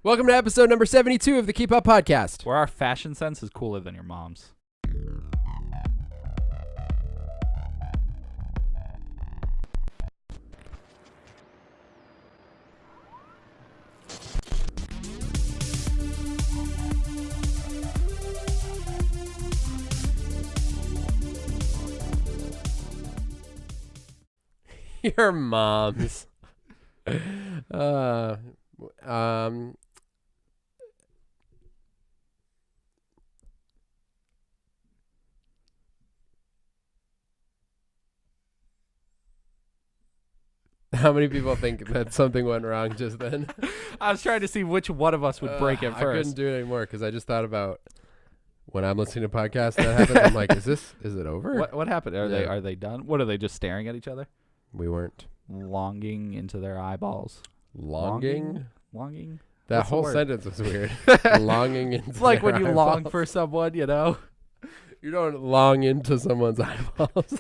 Welcome to episode number 72 of the Keep Up Podcast. Where our fashion sense is cooler than your mom's. Your mom's. How many people think that something went wrong just then? I was trying to see which one of us would break it first. I couldn't do it anymore because I just thought about when I'm listening to podcasts that happens. I'm like, is it over? What happened? Are they done? What, are they just staring at each other? We weren't. Longing into their eyeballs. Longing? That What's the whole word? sentence was weird. Longing into It's like their when you eyeballs. long for someone, you know? You don't long into someone's eyeballs.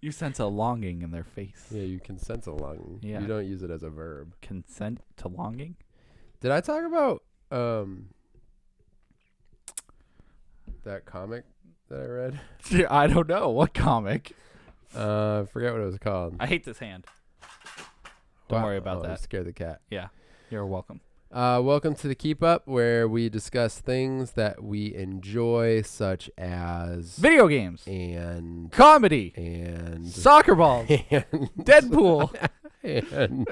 You sense a longing in their face. Yeah, you can sense a longing. Yeah. You don't use it as a verb. Consent to longing? Did I talk about that comic that I read? I don't know. What comic? I forget what it was called. I hate this hand. Don't worry about that. Scare the cat. Yeah. You're welcome. Welcome to the Keep Up, where we discuss things that we enjoy, such as Video games. and Comedy. and Soccer balls. and Deadpool. and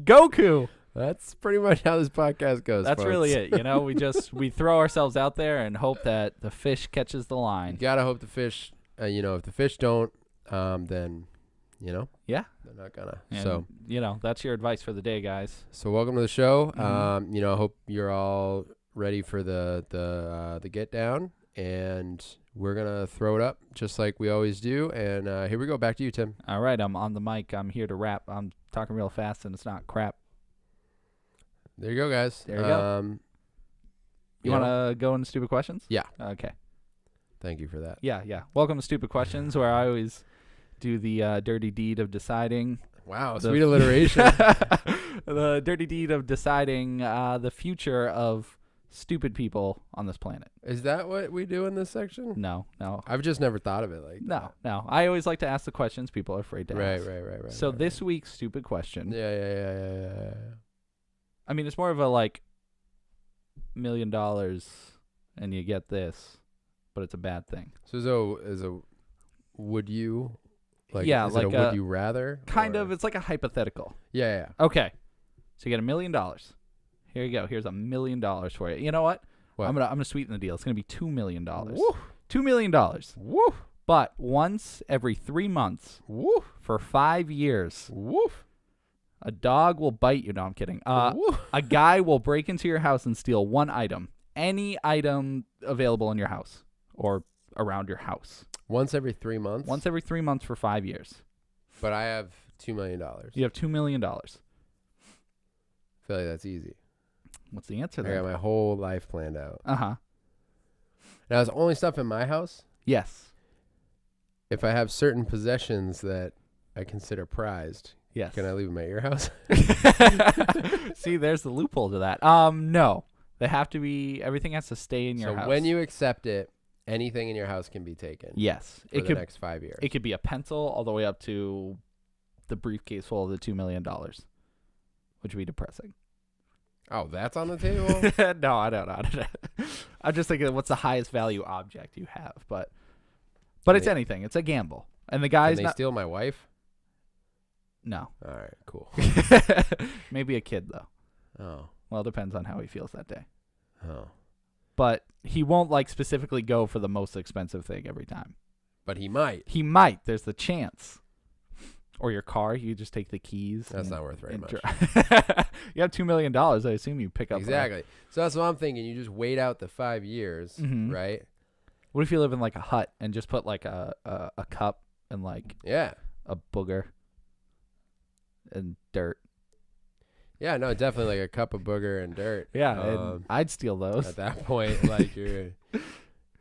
Goku. that's pretty much how this podcast goes. That's folks. really it. You know, we throw ourselves out there and hope that the fish catches the You line. gotta hope the fish. If the fish don't, then Yeah. they're not gonna. And, So that's your advice for the day, guys. welcome to the show. Mhm. I hope you're all ready for the get down, and we're gonna throw it up just like we always do. And here we go. Back to you, Tim. All right. I'm on the mic. I'm here to rap. I'm talking real fast and it's not crap. There you go, guys. There you go. You want to go into stupid questions? Yeah. Okay. Thank you for that. Yeah. Welcome to Stupid Questions, where I always do the dirty deed of deciding. Wow, sweet alliteration. The dirty deed of deciding the future of stupid people on this planet. Is that what we do in this section? No. I've just never thought of it like that. No. I always like to ask the questions people are afraid to ask. Right. So this week's stupid question. Yeah. I mean, it's more of a like $1 million and you get this, but it's a bad thing. So is a would you? Like, Yeah, is like it a would you rather? Kind or- of. It's like a hypothetical. Yeah. Okay. So you get $1 million. Here you go. Here's $1 million for you. You know what? What? I'm gonna sweeten the deal. It's gonna be $2 million. Woo. $2 million. Woo. But once every 3 months Woo. for 5 years, Woo. a dog will bite you. No, I'm kidding. Woo. A guy will break into your house and steal one item. Any item available in your house or around your house. Once every 3 months. Once every 3 months for 5 years. But I have $2 million. You have $2 million. I feel like that's easy. What's the answer I there? got my whole life planned out. Uh-huh. Now, it's only stuff in my house. Yes. If I have certain possessions that I consider prized, Yes. can I leave them at your house? See, there's the loophole to that. No. They have to be, everything has to stay in your So house. when you accept it, anything in your house can be taken. Yes. For the next 5 years. It could be a pencil all the way up to the briefcase full of the $2 million, which would be depressing. Oh, that's on the table? No, I don't know. I'm just thinking, what's the highest value object you have? But it's anything. It's a gamble. And the Can guy's they not. steal my wife? No. All right, cool. Maybe a kid, though. Oh. Well, it depends on how he feels that day. Oh. But he won't, like, specifically go for the most expensive thing every time. But he might. He might. There's the chance. Or your car. You just take the keys. That's not worth very much. You have $2 million. I assume you pick up. Exactly. So that's what I'm thinking. You just wait out the 5 years, Mhm. right? What if you live in, like, a hut and just put, like, a cup and, like, Yeah. a booger and dirt? Yeah, no, definitely like a cup of booger and dirt. Yeah, and I'd steal those. At that point, like you're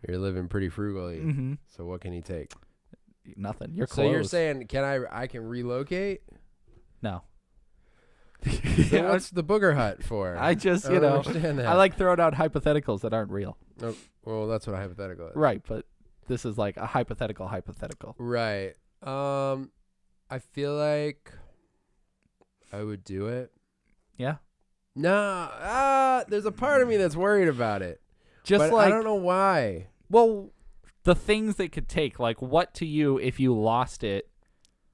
living pretty frugally. Mm-hmm. So what can he take? Nothing. You're So close. you're saying I can relocate? No. Then what's the booger hut for? I just, I don't understand that. I like throwing out hypotheticals that aren't real. Oh, well, that's what a hypothetical is. Right, but this is like a hypothetical. Right. I feel like I would do it. Yeah. No, there's a part of me that's worried about it. Just but I don't know why. Well, the things that could take, like what to you if you lost it?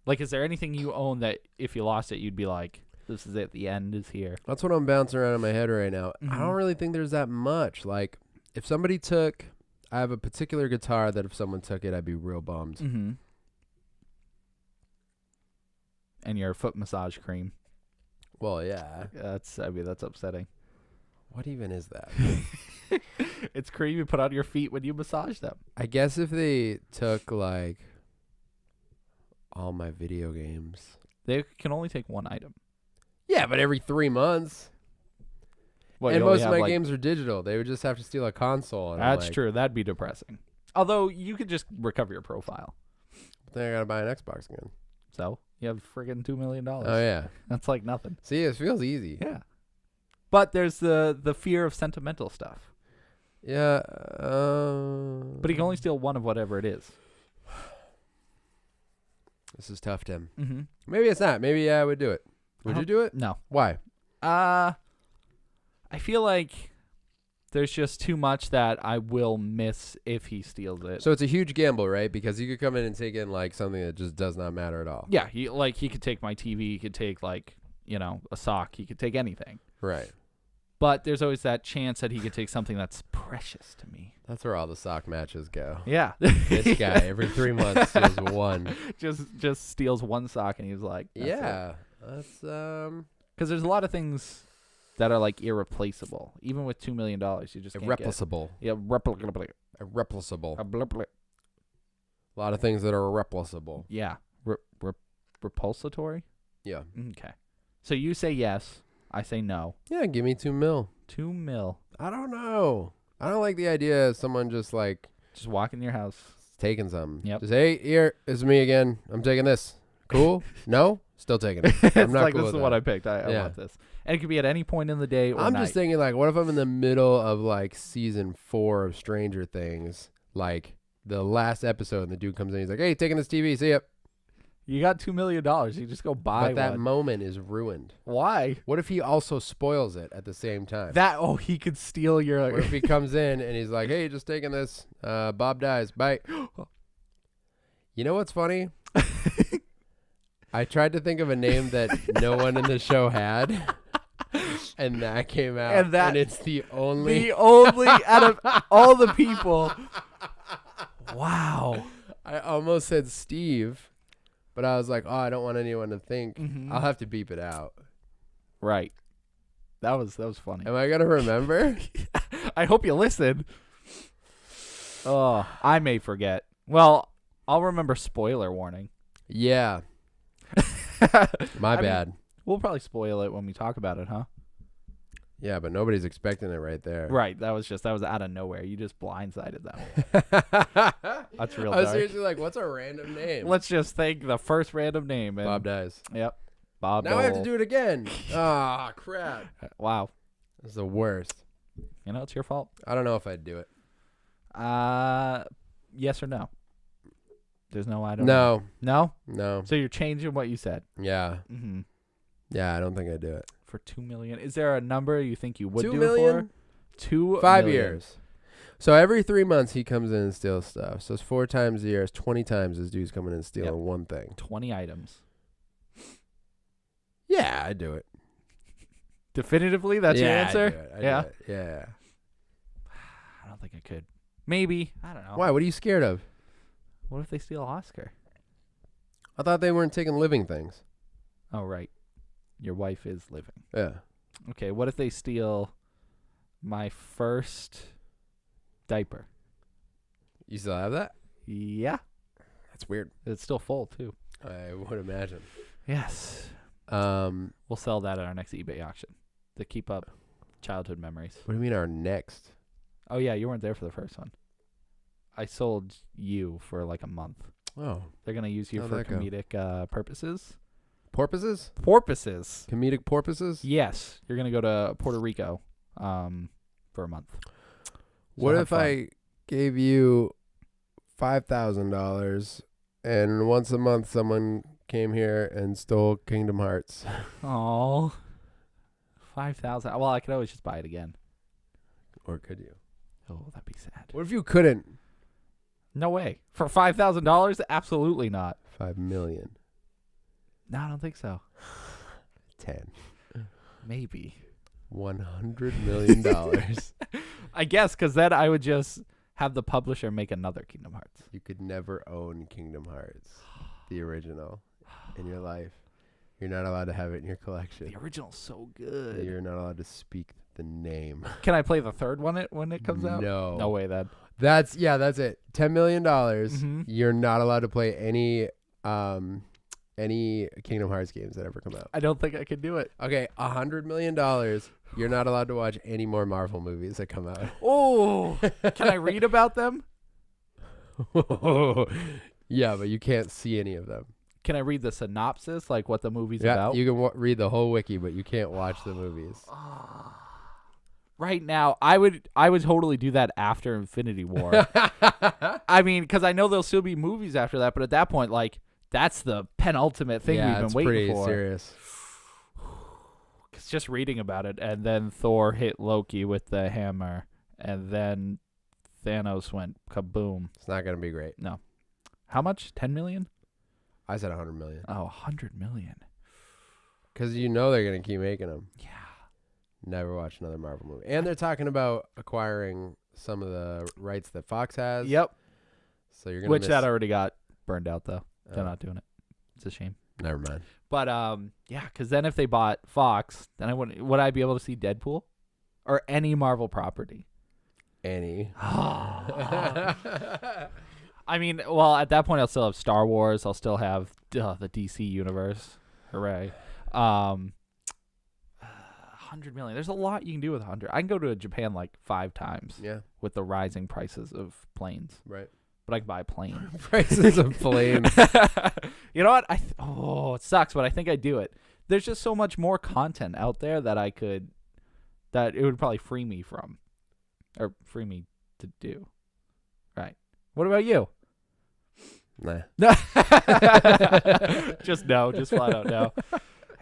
Like, is there anything you own that if you lost it, you'd be like, this is it, the end is here? That's what I'm bouncing around in my head right now. Mm-hmm. I don't really think there's that much. Like, if somebody took, I have a particular guitar that if someone took it, I'd be real bummed. Mm-hmm. And your foot massage cream. Well, yeah. That's upsetting. What even is that? It's cream you put on your feet when you massage them. I guess if they took, like, all my video games. They can only take one item. Yeah, but every 3 months. Well, And most of my games are digital. They would just have to steal a console. And That's true. That'd be depressing. Although, you could just recover your profile. Then I gotta buy an Xbox again. So, you have friggin' $2 million. Oh, yeah. That's like nothing. See, it feels easy. Yeah. But there's the fear of sentimental stuff. Yeah. But he can only steal one of whatever it is. This is tough, Tim. Mm-hmm. Maybe it's not. Maybe I would do it. Would you do it? No. Why? I feel like there's just too much that I will miss if he steals it. So it's a huge gamble, right? Because you could come in and take in like something that just does not matter at all. Yeah, he could take my TV, he could take like, a sock, he could take anything. Right. But there's always that chance that he could take something that's precious to me. That's where all the sock matches go. Yeah. This guy every 3 months steals one. Just steals one sock and he's like, yeah. That's because there's a lot of things that are like irreplaceable. Even with $2 million, you just can't irreplaceable. Yeah, replicable. Irreplaceable. A lot of things that are irreplaceable. Yeah. Repulsatory? Yeah. Okay. So you say yes. I say no. Yeah, give me $2 million. $2 million. I don't know. I don't like the idea of someone just walk in your house. taking something. Yep. Just, hey, here, it's me again. I'm taking this. Cool? No? Still taking it. I'm It's not like, cool this with is what that. I picked. I want this. And it could be at any point in the day or I'm night. just thinking, like, what if I'm in the middle of, like, season 4 of Stranger Things? Like, the last episode, and the dude comes in, he's like, hey, taking this TV, see ya. You got $2 million. You just go buy But that one. moment is ruined. Why? What if he also spoils it at the same time? He could steal your... What if he comes in and he's like, hey, just taking this. Bob dies. Bye. You know what's funny? I tried to think of a name that no one in the show had. And that came out. And it's the only... The only out of all the people. Wow. I almost said Steve. But I was like, oh, I don't want anyone to think. Mm-hmm. I'll have to beep it out. Right. That was funny. Am I going to remember? I hope you listen. Oh, I may forget. Well, I'll remember spoiler warning. Yeah. My bad. We'll probably spoil it when we talk about it, huh? Yeah, but nobody's expecting it right there. Right. That was out of nowhere. You just blindsided them. That's real I was dark. seriously like, what's a random name? Let's just think the first random name. And Bob dies. Yep. Bob Now I have to Dole. do it again. Ah, crap. Wow. This is the worst. It's your fault. I don't know if I'd do it. Yes or no? There's no I don't No. know. No? No. So you're changing what you said. Yeah. Mm-hmm. Yeah, I don't think I'd do it. For $2 million. Is there a number you think you would $2 do million? it for? 2 5 million. years. So every 3 months he comes in and steals stuff. So it's 4 times a year. It's 20 times this dude's coming in and stealing one thing. 20 items. Yeah, I'd do it. Definitively, that's your answer? I'd do it. Yeah. Do it. Yeah. I don't think I could. Maybe. I don't know. Why? What are you scared of? What if they steal Oscar? I thought they weren't taking living things. Oh, right. Your wife is living. Yeah. Okay, what if they steal my first diaper? You still have that? Yeah. That's weird. It's still full, too. I would imagine. Yes. We'll sell that at our next eBay auction to keep up childhood memories. What do you mean our next? Oh, yeah, you weren't there for the first one. I sold you for like a month. Oh. They're going to use you How'd for that go? comedic purposes. Porpoises? Porpoises. Comedic porpoises? Yes, you're gonna go to Puerto Rico, for a month. So What have if fun. I gave you $5,000 and once a month someone came here and stole Kingdom Hearts? Oh, 5,000. Well, I could always just buy it again. Or could you? Oh, that'd be sad. What if you couldn't? No way. For $5,000? Absolutely not. 5 million. No, I don't think so. 10. Maybe. $100 million. I guess, because then I would just have the publisher make another Kingdom Hearts. You could never own Kingdom Hearts, the original, in your life. You're not allowed to have it in your collection. The original's so good. You're not allowed to speak the name. Can I play the third one when it comes out? No. No way, then. That's it. $10 million. Mhm. You're not allowed to play any Kingdom Hearts games that ever come out. I don't think I can do it. Okay, $100 million. You're not allowed to watch any more Marvel movies that come out. Oh, can I read about them? Yeah, but you can't see any of them. Can I read the synopsis, like what the movie's Yeah, about? you can read the whole wiki, but you can't watch the movies. Right now, I would totally do that after Infinity War. I mean, because I know there'll still be movies after that, but at that point, like, that's the penultimate thing we've been waiting pretty for. serious. It's just reading about it, and then Thor hit Loki with the hammer, and then Thanos went kaboom. It's not going to be great. No. How much? 10 million? I said 100 million. Oh, 100 million. Because you know they're going to keep making them. Yeah. Never watch another Marvel movie. And they're talking about acquiring some of the rights that Fox has. Yep. So you're going to Which that already got burned out, though. They're Oh. not doing it. It's a shame. Never mind. But yeah, because then if they bought Fox, then would I be able to see Deadpool or any Marvel property? Any. I mean, well, at that point, I'll still have Star Wars. I'll still have the DC universe. Hooray! 100 million. There's a lot you can do with 100. I can go to Japan like 5 times. Yeah. With the rising prices of planes. Right. But I can buy a plane. Prices of planes. You know what? It sucks, but I think I'd do it. There's just so much more content out there that that it would probably free me from, or free me to do. Right. What about you? Nah. Just no. Just flat out no.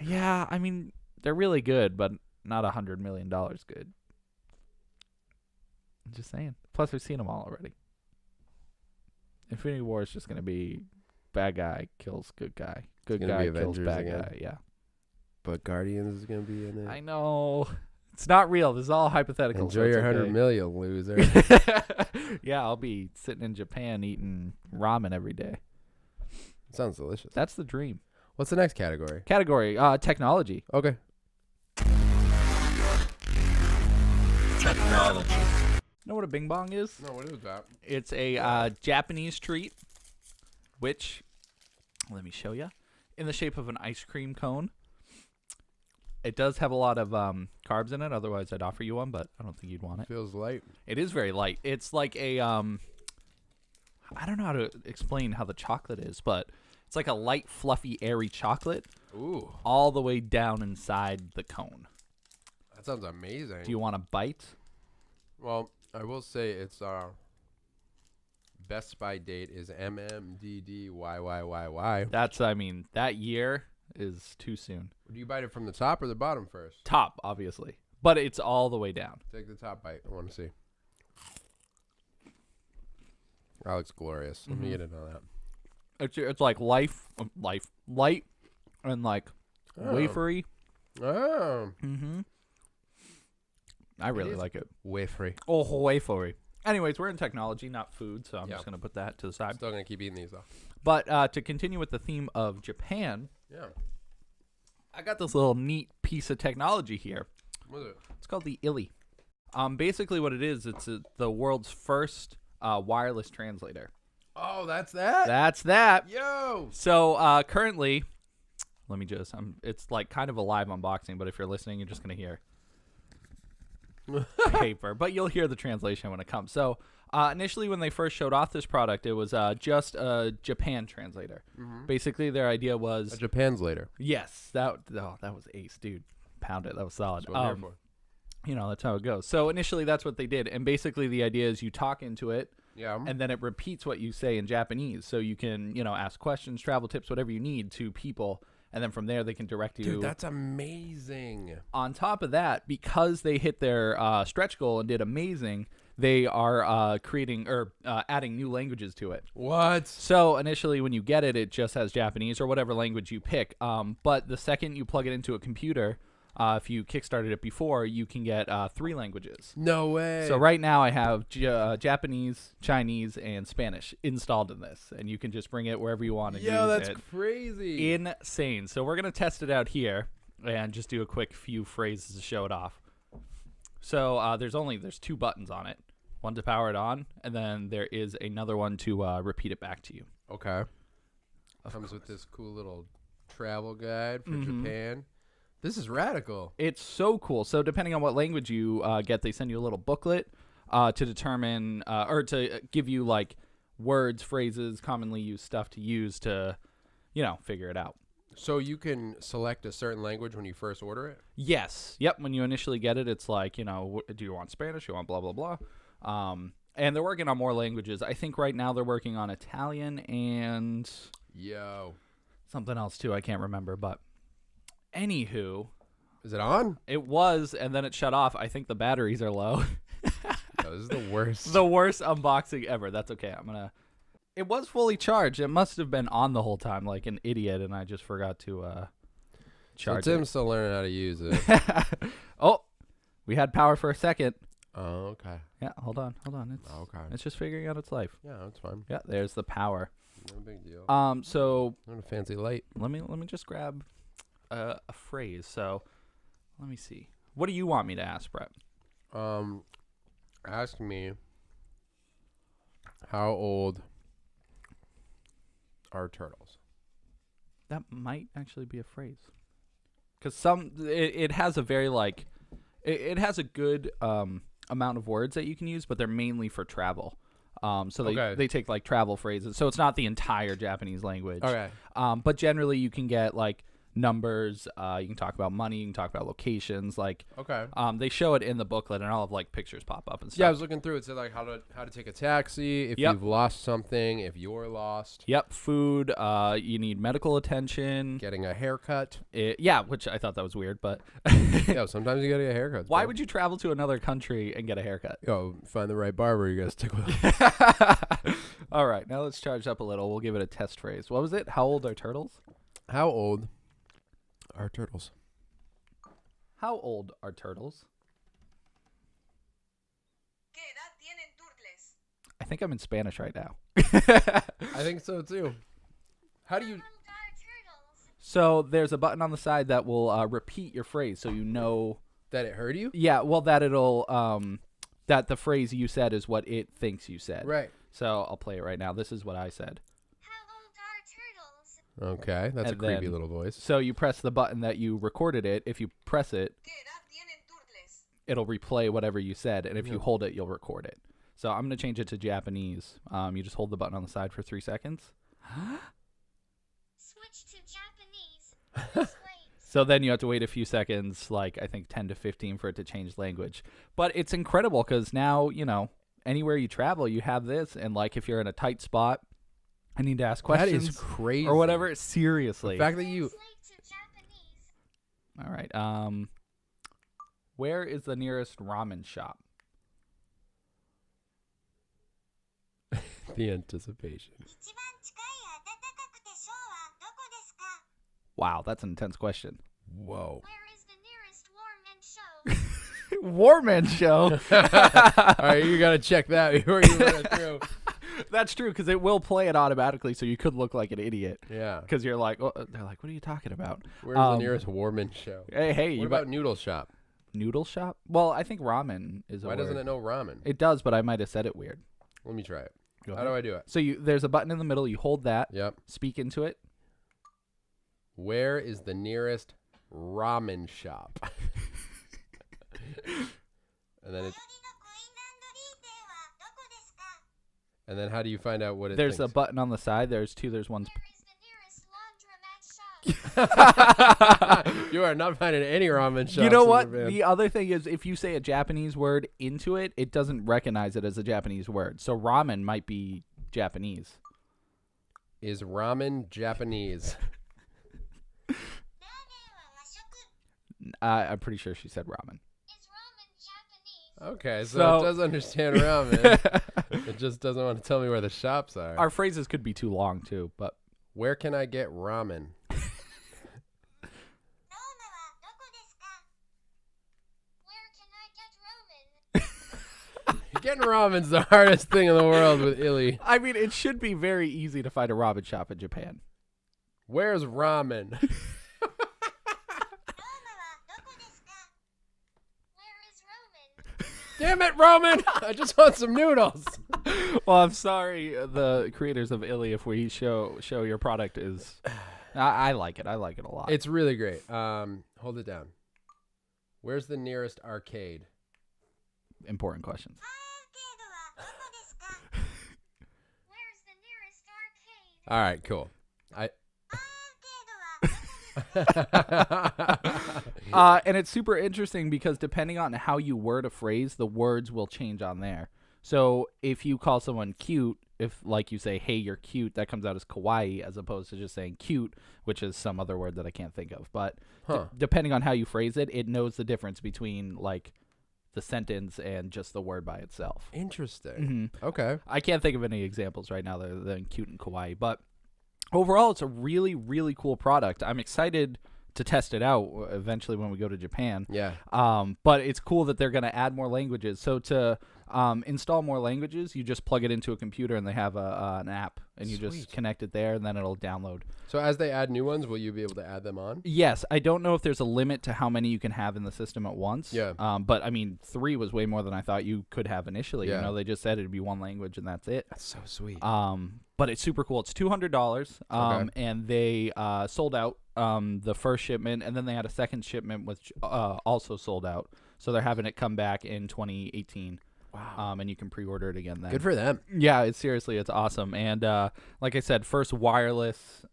Yeah, I mean, they're really good, but not $100 million good. I'm just saying. Plus, we've seen them all already. Infinity War is just going to be bad guy kills good guy. Good gonna guy be kills Avengers bad again. guy. Yeah. But Guardians is going to be in it. I know. It's not real. This is all hypothetical. Enjoy your 100 million, loser. Yeah, I'll be sitting in Japan eating ramen every day. Sounds delicious. That's the dream. What's the next category? Category, technology. Okay. Technology. You know what a bing bong is? No, what is that? It's a Japanese treat, which, let me show you, in the shape of an ice cream cone. It does have a lot of carbs in it. Otherwise, I'd offer you one, but I don't think you'd want it. Feels light. It is very light. It's like a, I don't know how to explain how the chocolate is, but it's like a light, fluffy, airy chocolate Ooh. all the way down inside the cone. That sounds amazing. Do you want a bite? Well, I will say it's Best by date is MMDDYYYY. That's, I mean, that year is too soon. Do you bite it from the top or the bottom first? Top, obviously. But it's all the way down. Take the top bite. I want to see. That looks glorious. Let me get into that. It's like light, and like wafery. Oh. Mm-hmm. I really is like it. Wafery. Oh, wafery. Anyways, we're in technology, not food, so I'm Yeah. just going to put that to the side. Still going to keep eating these, though. But to continue with the theme of Japan, Yeah. I got this little neat piece of technology here. What is it? It's called the ili. Basically what it is, it's the world's first wireless translator. Oh, that's that? That's that. Yo! So currently, let me just, it's like kind of a live unboxing, but if you're listening, you're just going to hear. paper, but you'll hear the translation when it comes. So initially, when they first showed off this product, it was just a Japan translator. Basically, their idea was A Japan's later. yes, that was ace, dude. Pound it, that was solid. That's what I'm here for. You know, that's how it goes. So initially, that's what they did, and basically, the idea is you talk into it. Yeah. And then it repeats what you say in Japanese, so you can, you know, ask questions, travel tips, whatever you need to people, and then from there they can direct you. Dude, that's amazing. On top of that, because they hit their stretch goal and did amazing, they are creating or adding new languages to it. What? So initially, when you get it, it just has Japanese or whatever language you pick. But the second you plug it into a computer, if you kickstarted it before, you can get 3 languages. No way. So right now I have Japanese, Chinese, and Spanish installed in this, and you can just bring it wherever you want to use it. Yo, that's crazy. Insane. So we're going to test it out here and just do a quick few phrases to show it off. So there's 2 buttons on it. One to power it on, and then there is another one to repeat it back to you. Okay. Comes with this cool little travel guide for Japan. This is radical. It's so cool. So depending on what language you get, they send you a little booklet to determine or to give you like words, phrases, commonly used stuff to use to, you know, figure it out. So you can select a certain language when you first order it? Yes. Yep. When you initially get it, it's like, you know, do you want Spanish? You want blah, blah, blah. And they're working on more languages. I think right now they're working on Italian and something else too. I can't remember, but anywho. Is it on? It was, and then it shut off. I think the batteries are low. No, this is the worst. The worst unboxing ever. That's okay. It was fully charged. It must have been on the whole time like an idiot, and I just forgot to charge so Tim's still learning how to use it. Oh, we had power for a second. Oh, okay. Yeah, hold on. It's just figuring out its life. Yeah, that's fine. Yeah, there's the power. No big deal. So Not a fancy light. let me just grab a phrase. So let me see. What do you want me to ask, Brett? Ask me how old are turtles? That might actually be a phrase. Because it has a very like it has a good amount of words that you can use, but they're mainly for travel. So they take like travel phrases. So it's not the entire Japanese language. Okay. But generally you can get like numbers. You can talk about money. You can talk about locations. Like they show it in the booklet, and I'll have like pictures pop up and stuff. Yeah, I was looking through it. It said like how to take a taxi if you've lost something, if you're lost. Yep. Food. You need medical attention. Getting a haircut. Yeah, which I thought that was weird, but Yeah, sometimes you gotta get a haircut. Why would you travel to another country and get a haircut? Yo, find the right barber. You gotta stick with him. All right, now let's charge up a little. We'll give it a test phrase. What was it? How old are turtles? How old are turtles? How old are turtles? I think I'm in Spanish right now. I think so too. How do you? So there's a button on the side that will repeat your phrase, so you know that it heard you. Yeah, well, that it'll that the phrase you said is what it thinks you said. Right. So I'll play it right now. This is what I said. Okay, that's and a creepy then, little voice. So you press the button that you recorded it. If you press it, it'll replay whatever you said, and if you hold it, you'll record it. So I'm going to change it to Japanese. You just hold the button on the side for 3 seconds. Switch to Japanese. So then you have to wait a few seconds, like I think 10 to 15 for it to change language. But it's incredible because now, you know, anywhere you travel, you have this. And like if you're in a tight spot, I need to ask questions. That is crazy. Or whatever. Seriously. The fact that you... All right. Where is the nearest ramen shop? The anticipation. Wow, that's an intense question. Whoa. Where is the nearest Warman show? All right, you got to check that before you run it through. That's true, because it will play it automatically, so you could look like an idiot. Yeah. Because you're like, oh, they're like, what are you talking about? Where's the nearest Warman show? Hey, what about noodle shop? Noodle shop? Well, I think ramen is a Why word. doesn't it know ramen? It does, but I might have said it weird. Let me try it. Go How ahead. do I do it? So there's a button in the middle. You hold that. Yep. Speak into it. Where is the nearest ramen shop? And then and then how do you find out what it There's a thinks? button on the side. There's two. There's one. Where is the nearest laundromat shop? You are not finding any ramen shops. You know in what? Japan. The other thing is, if you say a Japanese word into it, it doesn't recognize it as a Japanese word. So ramen might be Japanese. Is ramen Japanese? I'm pretty sure she said ramen. Is ramen Japanese? Okay, so So- it does understand ramen. It just doesn't want to tell me where the shops are. Our phrases could be too long too, but Where can I get ramen? Where can I get ramen? Getting ramen's the hardest thing in the world with ili. I mean, it should be very easy to find a ramen shop in Japan. Where's ramen? Where is Roman? Damn it, Roman! I just want some noodles. Well, I'm sorry, the creators of ili, if we show your product is. I like it. I like it a lot. It's really great. Hold it down. Where's the nearest arcade? Important questions. Where's the nearest arcade? All right, cool. And it's super interesting because depending on how you word a phrase, the words will change on there. So if you call someone cute, if like you say, hey, you're cute, that comes out as kawaii as opposed to just saying cute, which is some other word that I can't think of. But depending on how you phrase it, it knows the difference between like the sentence and just the word by itself. Interesting. Okay. I can't think of any examples right now that are cute and kawaii, but overall, it's a really, really cool product. I'm excited to test it out eventually when we go to Japan. Yeah. But it's cool that they're going to add more languages. So to install more languages, you just plug it into a computer and they have an app, and you just Sweet. connect it there, and then it'll download. So as they add new ones, will you be able to add them on? Yes, I don't know if there's a limit to how many you can have in the system at once. Yeah. But I mean, 3 was way more than I thought you could have initially. Yeah. You know, they just said it'd be one language and that's it. That's so sweet. But it's super cool. It's $200. Okay. And they sold out the first shipment, and then they had a second shipment which also sold out. So they're having it come back in 2018. Wow. And you can pre-order it again then. Good for them. Yeah, it's awesome. And like I said, first wireless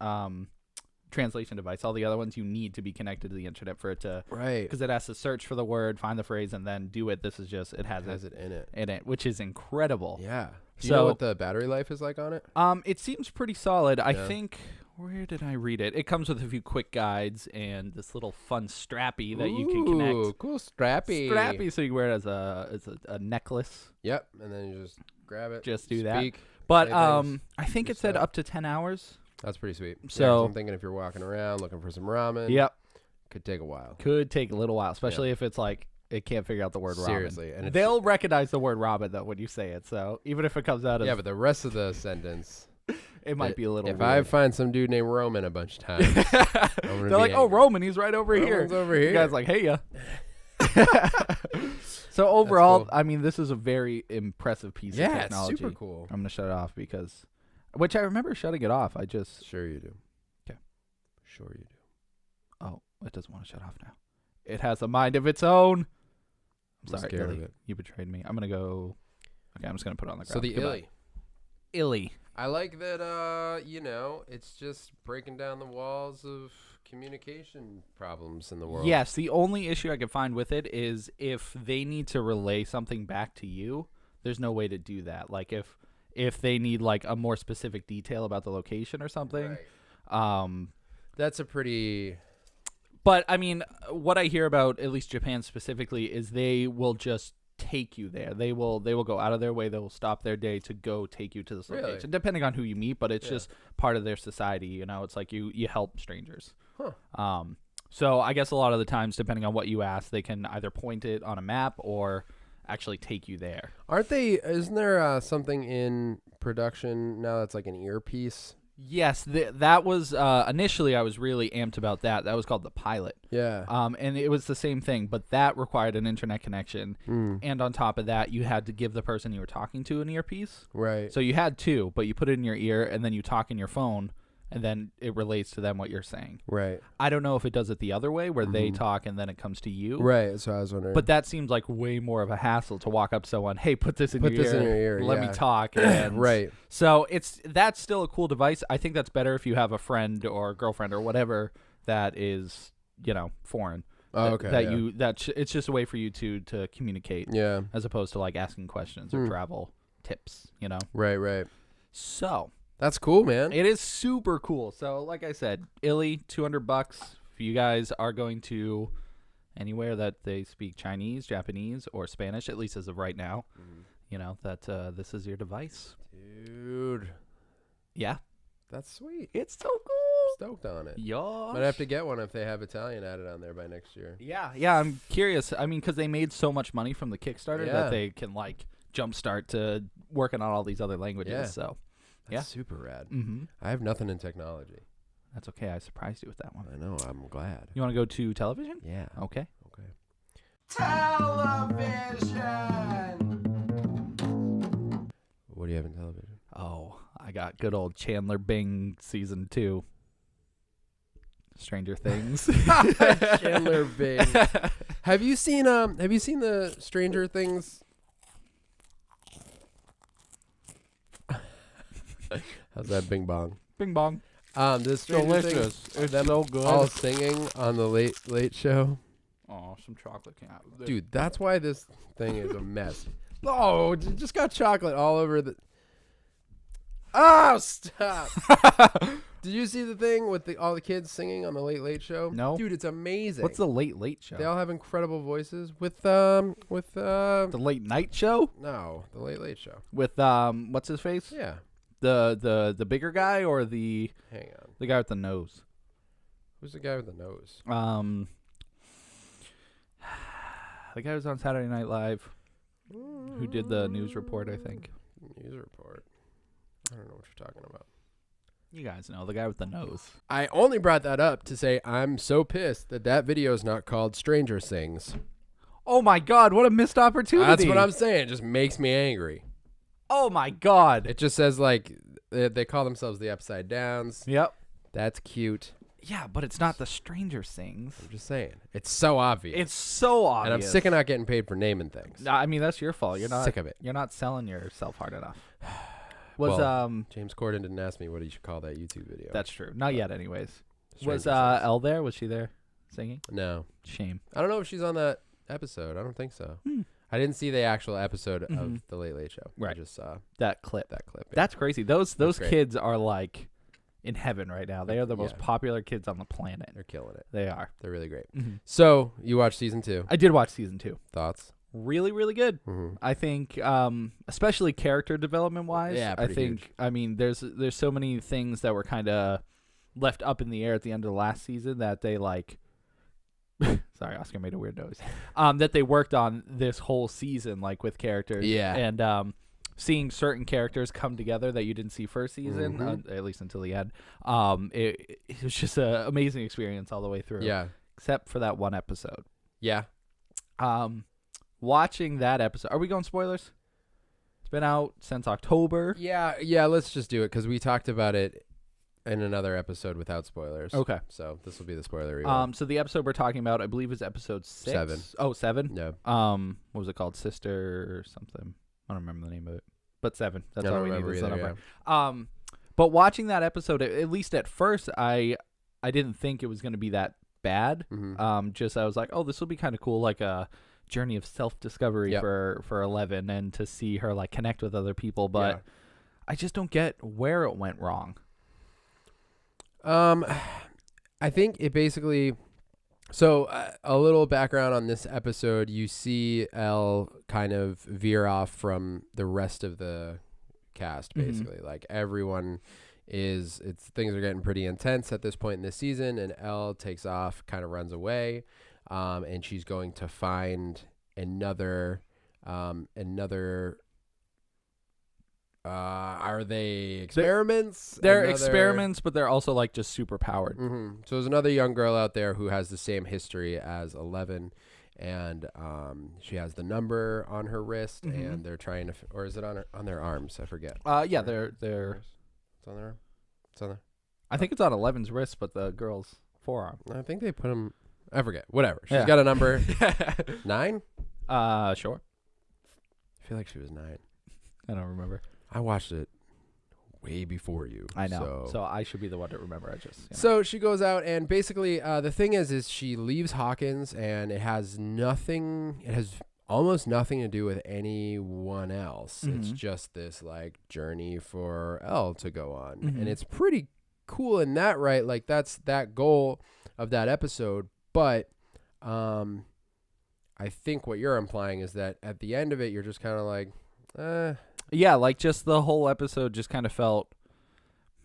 translation device. All the other ones you need to be connected to the internet for it to, Right. because it has to search for the word, find the phrase, and then do it. This is just it has It in it. in it, which is incredible. Yeah. Do you know So- what the battery life is like on it? It seems pretty solid. I Yeah. think, where did I read it? It comes with a few quick guides and this little fun strappy that you can connect. Ooh, cool. Strappy. Strappy, so you can wear it as a necklace. Yep. And then you just grab it. Just do that. speak. But Say things, I think do it said stuff. up to 10 hours. That's pretty sweet. Yeah, 'cause So- I'm thinking if you're walking around looking for some ramen, Yep. could take a while. Could take a little while, especially if it's like it can't figure out the word ramen. Seriously, and it's- They'll recognize the word ramen though when you say it. So even if it comes out as Yeah, but the rest of the sentence, it might be a little If weird. I find some dude named Roman a bunch of times, They're like, oh, Roman, he's right over here. Roman's over here. The guy's like, hey, ya. So overall, cool. I mean, this is a very impressive piece of Yeah, it's technology. super cool. I'm gonna shut it off because, which I remember shutting it off. I just Sure you do. 'Kay. Sure you do. oh, it doesn't want to shut off now. It has a mind of its own. I'm I'm sorry, scared of Illy. it. You betrayed me. I'm gonna go. Okay, I'm just gonna put it on the ground. So the Goodbye. illy. Illy. I like that, it's just breaking down the walls of communication problems in the world. Yes, the only issue I could find with it is if they need to relay something back to you, there's no way to do that. Like if they need like a more specific detail about the location or something. Right. That's a pretty... But I mean, what I hear about at least Japan specifically is they will just take you there. They will go out of their way. They will stop their day to go take you to this Really? location, depending on who you meet. But it's Yeah. just part of their society. You know, it's like you help strangers. Huh. So I guess a lot of the times, depending on what you ask, they can either point it on a map or actually take you there. Isn't there something in production now that's like an earpiece? Yes, that was initially I was really amped about that. That was called the Pilot. Yeah. And it was the same thing, but that required an internet connection. And on top of that, you had to give the person you were talking to an earpiece. Right. So you had 2, but you put it in your ear and then you talk in your phone, and then it relates to them what you're saying. Right. I don't know if it does it the other way where they talk and then it comes to you. Right. So I was wondering. But that seems like way more of a hassle to walk up to someone, hey, put this in your ear. Let me yeah. talk. And Right. So that's still a cool device. I think that's better if you have a friend or girlfriend or whatever that is, foreign. Oh, okay. It's just a way for you to communicate. Yeah. As opposed to like asking questions or travel tips, Right. So That's cool, man. it is super cool. So like I said, ili, $200. If you guys are going to anywhere that they speak Chinese, Japanese, or Spanish, at least as of right now, that this is your device. Dude. Yeah. That's sweet. It's so cool. Stoked on it. Yosh. Might have to get one if they have Italian added on there by next year. Yeah, I'm curious. I mean, because they made so much money from the Kickstarter Yeah. that they can like jumpstart to working on all these other languages. Yeah. So That's super rad. mm-hmm. I have nothing in technology. That's okay. I surprised you with that one. I know. I'm glad. You want to go to television? Yeah. Okay. Television. What do you have in television? Oh, I got good old Chandler Bing season 2. Stranger Things. Chandler Bing. Have you seen the Stranger Things? How's that bing bong? Bing bong. This Stranger Delicious. Things, It's them so good. all singing on the Late Show. Oh, some chocolate came out. Dude, that's why this thing is a mess. Oh, it just got chocolate all over the. Oh, stop! Did you see the thing with all the kids singing on the Late Show? No. Dude, it's amazing. What's the Late Show? They all have incredible voices with The Late Night Show no, the Late Show. with what's his face? Yeah. The bigger guy or the Hang on. guy with the nose? Who's the guy with the nose? The guy who was on Saturday Night Live who did the news report, I think. News report. I don't know what you're talking about. You guys know the guy with the nose. I only brought that up to say I'm so pissed that video is not called Stranger Things. Oh my God! What a missed opportunity. That's what I'm saying. It just makes me angry. Oh my God! It just says like they call themselves the Upside Downs. Yep. That's cute. Yeah, but it's not the Stranger Things. I'm just saying. It's so obvious. It's so obvious. And I'm sick of not getting paid for naming things. Nah, I mean, that's your fault. You're not sick of it. You're not selling yourself hard enough. James Corden didn't ask me what he should call that YouTube video. That's true. Not yet, anyways. Stranger Was Things. Elle there? Was she there singing? No. Shame. I don't know if she's on that episode. I don't think so. I didn't see the actual episode of the Late Show. Right. I just saw That clip. that clip. That's crazy. Those great. kids are like in heaven right now. They are the most Yeah. popular kids on the planet. They're killing it. They are. They're really great. Mm-hmm. So you watched season 2. I did watch season 2. Thoughts? Really, really good. Mm-hmm. I think, especially character development wise. Yeah, I pretty think. huge. I mean, there's so many things that were kind of left up in the air at the end of the last season that they like. Sorry, Oscar made a weird noise. That they worked on this whole season, like with characters. Yeah. And seeing certain characters come together that you didn't see first season, Mhm. at least until the end. It was just an amazing experience all the way through. Yeah. Except for that one episode. Yeah. Watching that episode. Are we going spoilers? It's been out since October. Yeah. Let's just do it because we talked about it in another episode without spoilers. Okay. So this will be the spoiler review. So the episode we're talking about, I believe, is episode 6. 7. Oh, 7? No. What was it called? Sister or something. I don't remember the name of it. But 7. That's I all don't we need remember is the either, number. But watching that episode, at least at first, I didn't think it was going to be that bad. Mhm. Just I was like, oh, this will be kind of cool, like a journey of self-discovery Yep. for 11, and to see her like connect with other people. But Yeah. I just don't get where it went wrong. I think it basically. So a little background on this episode: you see Elle kind of veer off from the rest of the cast. Basically, like everyone things are getting pretty intense at this point in this season, and Elle takes off, kind of runs away, and she's going to find another. Are they experiments? They're experiments, but they're also like just super powered. Mm-hmm. So there's another young girl out there who has the same history as 11, and she has the number on her wrist, and they're trying to, or is it on their arms? I forget. Yeah, they're It's on their arm. It's on there. I think it's on 11's wrist, but the girl's forearm. I think they put him. I forget. Whatever. She's Yeah. got a number 9. Sure. I feel like she was 9. I don't remember. I watched it way before you. I know. So I should be the one to remember. I just. So she goes out, and basically the thing is she leaves Hawkins, and it has almost nothing to do with anyone else. It's just this like journey for Elle to go on, and it's pretty cool in that, right? Like that's that goal of that episode. But I think what you're implying is that at the end of it, you're just kind of like, yeah, like just the whole episode just kind of felt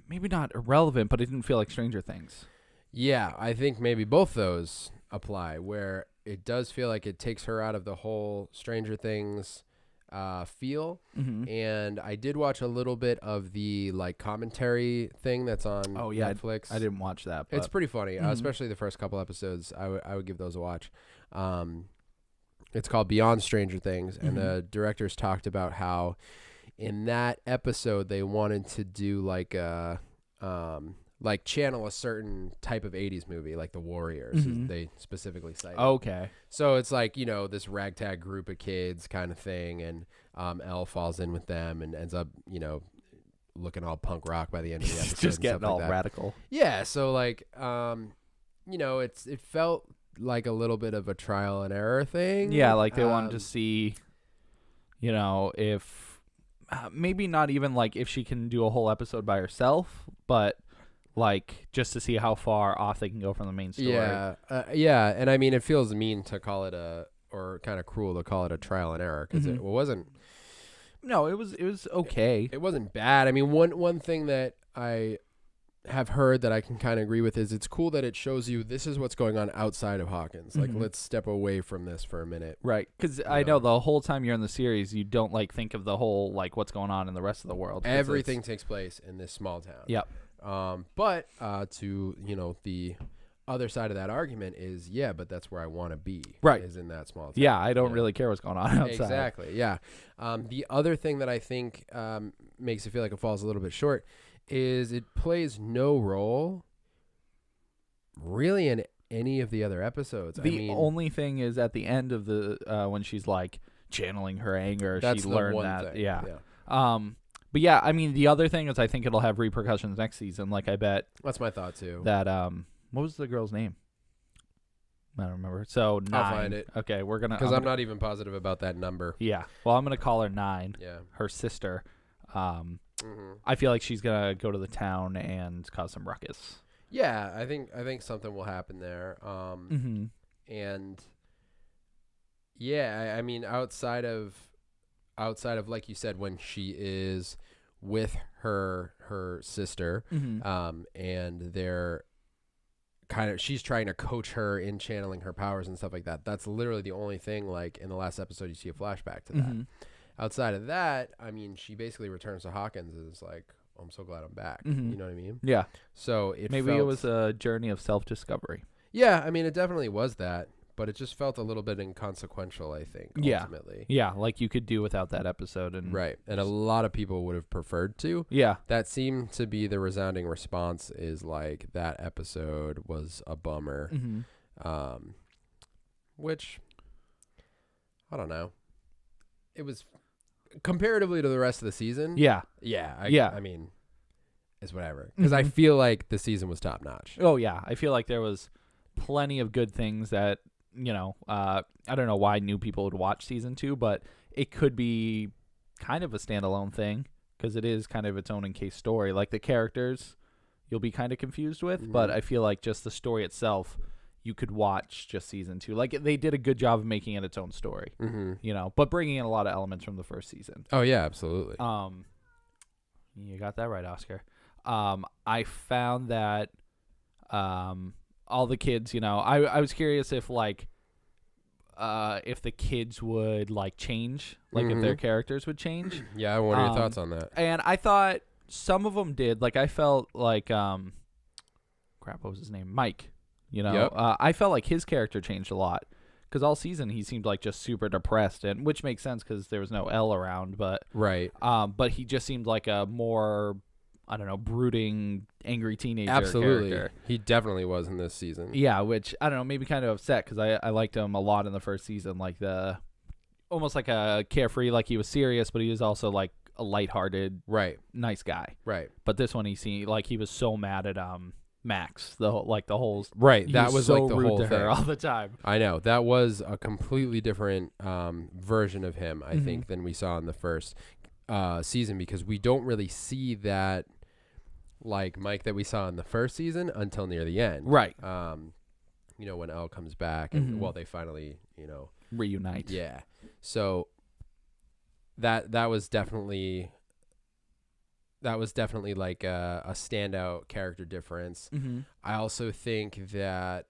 maybe not irrelevant, but it didn't feel like Stranger Things. Yeah, I think maybe both those apply, where it does feel like it takes her out of the whole Stranger Things feel. And I did watch a little bit of the like commentary thing that's on Netflix. I didn't watch that. But It's pretty funny, especially the first couple episodes. I would give those a watch. It's called Beyond Stranger Things, and the directors talked about how in that episode they wanted to do like a like channel a certain type of 80s movie, like The Warriors. They specifically cited. Okay. So it's like, you know, this ragtag group of kids kind of thing, and Elle falls in with them and ends up, you know, looking all punk rock by the end of the episode. Just and getting stuff like all that. radical. Yeah, so like you know, it felt like a little bit of a trial and error thing. Yeah, like they wanted to see, you know, if maybe not even like if she can do a whole episode by herself, but like just to see how far off they can go from the main story. Yeah, and I mean, it feels mean to call it or kind of cruel to call it a trial and error, because it wasn't. No, it was okay. It wasn't bad. I mean, one thing that I have heard that I can kind of agree with is it's cool that it shows you this is what's going on outside of Hawkins. Like, let's step away from this for a minute. Right, because I know the whole time you're in the series, you don't like think of the whole like what's going on in the rest of the world. Everything takes place in this small town. Yep. But to, you know, the other side of that argument is, yeah, but that's where I want to be. Right. Is in that small town. Yeah, I don't really care what's going on outside. Exactly. Yeah. The other thing that I think makes it feel like it falls a little bit short is it plays no role really in any of the other episodes. The only thing is at the end of the when she's like channeling her anger, that's she the learned one that. thing. Yeah. But yeah, I mean the other thing is I think it'll have repercussions next season. Like I bet that's my thought too. that what was the girl's name? I don't remember. So 9. I'll find it. Okay, we're gonna Because I'm not even positive about that number. Yeah. Well, I'm gonna call her 9. Yeah. Her sister. I feel like she's gonna go to the town and cause some ruckus. Yeah, I think something will happen there. And yeah, I mean outside of like you said, when she is with her sister, and they're she's trying to coach her in channeling her powers and stuff like that. That's literally the only thing. Like in the last episode, you see a flashback to that. Outside of that, I mean, she basically returns to Hawkins and is like, oh, I'm so glad I'm back. You know what I mean? Yeah. So maybe it was a journey of self-discovery. Yeah, I mean, it definitely was that, but it just felt a little bit inconsequential, I think, ultimately. Yeah, like you could do without that episode. Right, and a lot of people would have preferred to. Yeah. That seemed to be the resounding response, is like that episode was a bummer, which, I don't know. It was comparatively to the rest of the season. Yeah. I mean, it's whatever, because I feel like the season was top notch. Oh yeah, I feel like there was plenty of good things that, you know, I don't know why new people would watch season 2, but it could be kind of a standalone thing because it is kind of its own in case story. Like the characters you'll be kind of confused with, but I feel like just the story itself, you could watch just season 2. Like they did a good job of making it its own story, you know, but bringing in a lot of elements from the first season. Oh yeah, absolutely. You got that right, Oscar. I found that all the kids, you know, I was curious if like if the kids would like change, like if their characters would change. Yeah, what are your thoughts on that? And I thought some of them did. Like I felt like crap, what was his name? Mike. You know, I felt like his character changed a lot because all season he seemed like just super depressed, and which makes sense because there was no Elle around. But right. But he just seemed like a more I don't know, brooding, angry teenager Absolutely. character. He definitely was in this season. Yeah, which I don't know, made me kind of upset because I liked him a lot in the first season, like almost like a carefree, like he was serious, but he was also like a lighthearted, Right. nice guy. Right. But this one, he seemed like he was so mad at Max, the whole Right. he That was so like the rude whole to thing. her all the time. I know. That was a completely different version of him, I think, than we saw in the first season, because we don't really see that like Mike that we saw in the first season until near the end. Right. When Elle comes back and they finally, Reunite. Yeah. So that was definitely like a standout character difference. I also think that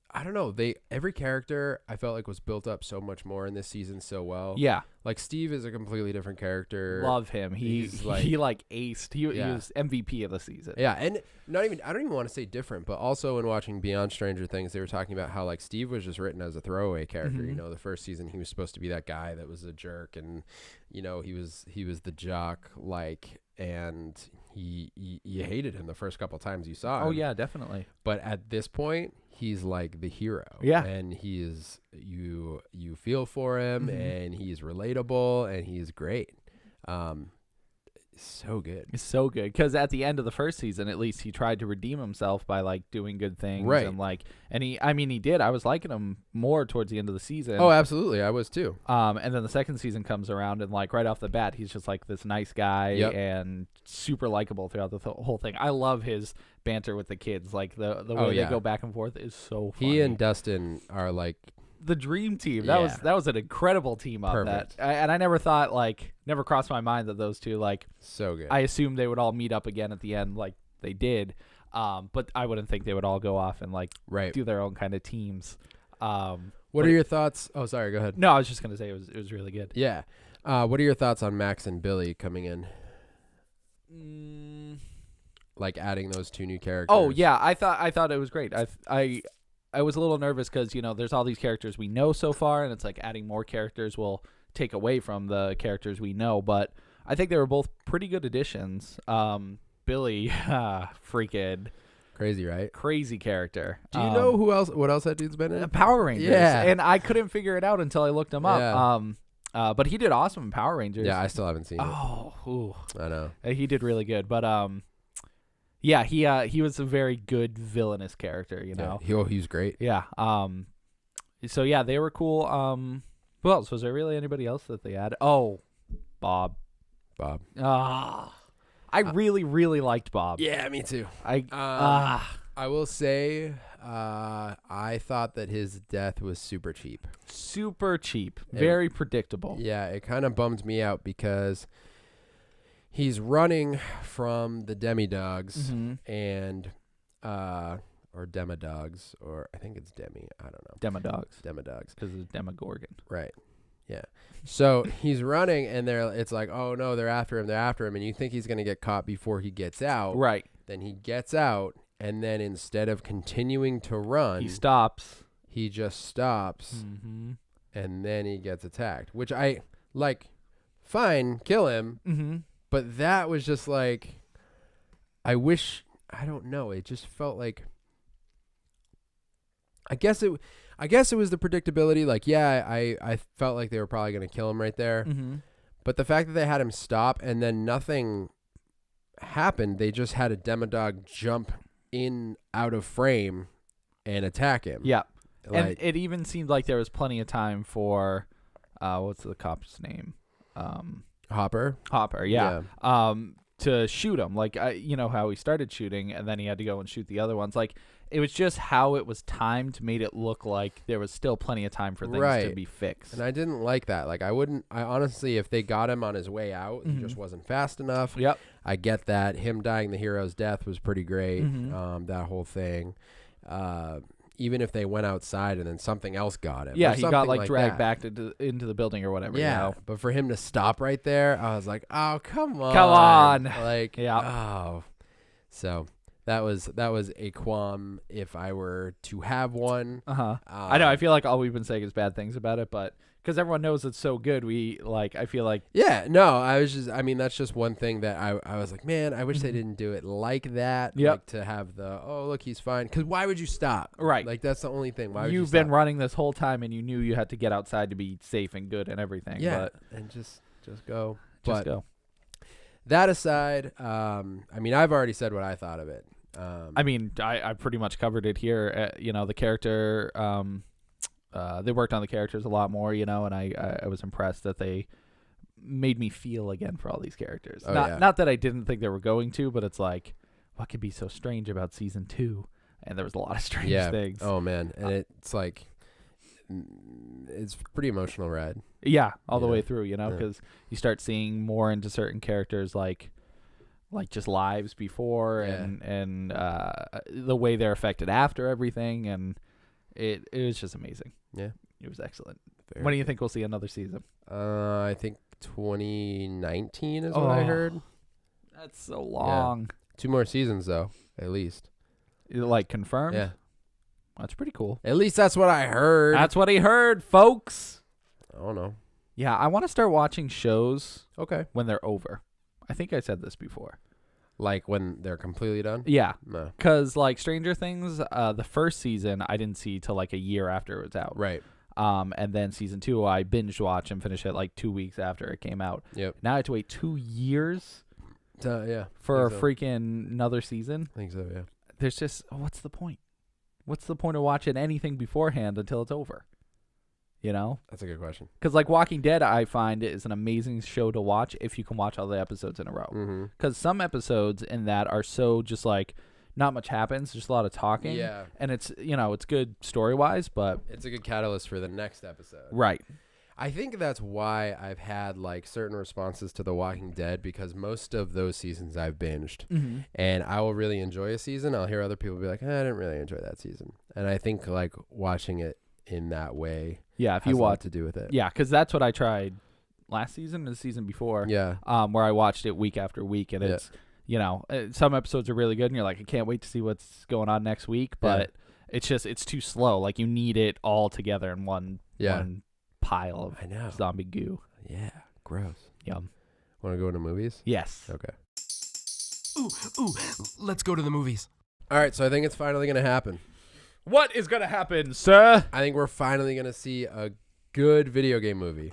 I don't know, every character I felt like was built up so much more in this season so well. Yeah. Like Steve is a completely different character. Love him. He aced. He was MVP of the season. Yeah, and I don't even want to say different, but also in watching Beyond Stranger Things, they were talking about how like Steve was just written as a throwaway character. The first season he was supposed to be that guy that was a jerk, and he was the jock, like, and you hated him the first couple times you saw him. Oh yeah, definitely. But at this point, he's like the hero. Yeah. And he is, you feel for him, and he's relatable, and he's great. So good. It's so good because at the end of the first season, at least he tried to redeem himself by like doing good things, right? And he did. I was liking him more towards the end of the season. Oh, absolutely, I was too. And then the second season comes around, and like right off the bat, he's just like this nice guy and super likable throughout the whole thing. I love his banter with the kids, like the way they go back and forth is so funny. He and Dustin are like the dream team. That was an incredible team up. Perfect. And I never thought, like, never crossed my mind that those two, like, so good. I assumed they would all meet up again at the end, like they did. But I wouldn't think they would all go off and like do their own kind of teams. What are your thoughts? Oh, sorry, go ahead. No, I was just gonna say it was really good. Yeah. What are your thoughts on Max and Billy coming in? Like adding those two new characters. Oh yeah, I thought it was great. I was a little nervous because there's all these characters we know so far, and it's like adding more characters will take away from the characters we know. But I think they were both pretty good additions. Billy, freaking crazy, right? Crazy character. Do you know what else that dude's been in? Power Rangers. Yeah, and I couldn't figure it out until I looked him up. Yeah. But he did awesome in Power Rangers. Yeah, I still haven't seen it. Oh, I know. He did really good, but yeah, he was a very good villainous character, Yeah, he was great. Yeah. So yeah, they were cool. Who else? Was there really anybody else that they had? Oh, Bob. I really, really liked Bob. Yeah, me too. I will say, I thought that his death was super cheap. Super cheap. Very predictable. Yeah, it kind of bummed me out because he's running from the demidogs and or demodogs, or I think it's demi. I don't know. Demodogs. Demodogs. Because it's Demogorgon. Right. Yeah. So he's running, and it's like, oh no, they're after him, and you think he's gonna get caught before he gets out. Right. Then he gets out, and then instead of continuing to run, he stops. He just stops, and then he gets attacked. Which I like. Fine, kill him. But that was just like, I don't know. It just felt like, I guess it was the predictability. Like, yeah, I felt like they were probably going to kill him right there. But the fact that they had him stop and then nothing happened, they just had a demodog jump in out of frame and attack him. Yeah. Like, and it even seemed like there was plenty of time for, what's the cop's name? Hopper, yeah. To shoot him, like how he started shooting, and then he had to go and shoot the other ones. Like, it was just how it was timed made it look like there was still plenty of time for things to be fixed. And I didn't like that. Like, I honestly, if they got him on his way out, he just wasn't fast enough. Yep. I get that. Him dying the hero's death was pretty great. That whole thing. Even if they went outside and then something else got him. Yeah, he got like dragged back back into the building or whatever. Yeah, but for him to stop right there, I was like, oh, come on. Come on. Like, yeah. Oh. So that was a qualm if I were to have one. I know. I feel like all we've been saying is bad things about it, but because everyone knows it's so good. I feel like Yeah, no, I mean, that's just one thing that I was like, man, I wish they didn't do it like that. Yep. Like to have look, he's fine. Because why would you stop? Right. Like, that's the only thing. Why would you you've stop? been running this whole time and you knew you had to get outside to be safe and good and everything. Yeah, But and just go. just But go. that aside, I mean, I've already said what I thought of it. I mean, I pretty much covered it here. The character, they worked on the characters a lot more, and I was impressed that they made me feel again for all these characters. Oh, Not that I didn't think they were going to, but it's like, what could be so strange about season 2? And there was a lot of strange things. Oh man, and it's like, it's pretty emotional ride. Yeah, all the Yeah. way through, because you start seeing more into certain characters like just lives before and the way they're affected after everything, and it was just amazing. Yeah, it was excellent. Fair. When do you think we'll see another season? I think 2019 is what I heard. That's so long. 2 more seasons though, at least. Like confirmed? Yeah, That's pretty cool. at least that's what I heard. That's what he heard, folks. I don't know. Yeah, I want to start watching shows Okay, when they're over. I think I said this before. like when they're completely done. Yeah, No, because like Stranger Things, the first season I didn't see till like a year after it was out. right. And then season 2 I binge watched and finished it like 2 weeks after it came out. Yep. Now I have to wait 2 years Yeah. for a think so. freaking another season. I think so. Yeah. There's just what's the point? What's the point of watching anything beforehand until it's over? That's a good question. Because like Walking Dead, I find is an amazing show to watch if you can watch all the episodes in a row. Mm-hmm. Because some episodes in that are so just like not much happens, just a lot of talking. Yeah. And it's it's good story wise, but It's a good catalyst for the next episode. right. I think that's why I've had like certain responses to The Walking Dead, because most of those seasons I've binged, Mm-hmm. and I will really enjoy a season. I'll hear other people be like, I didn't really enjoy that season. And I think like watching it in that way Yeah, if has you a lot watch, to do with it. yeah, because that's what I tried last season and the season before. Yeah. Where I watched it week after week, and it's some episodes are really good, and you're like, I can't wait to see what's going on next week, but it's too slow. Like you need it all together in one pile of I know. zombie goo. Yeah. Gross. Yum. Want to go into movies? Yes. Okay. Ooh, let's go to the movies. All right, so I think it's finally going to happen. What is gonna happen, sir? I think we're finally going to see a good video game movie.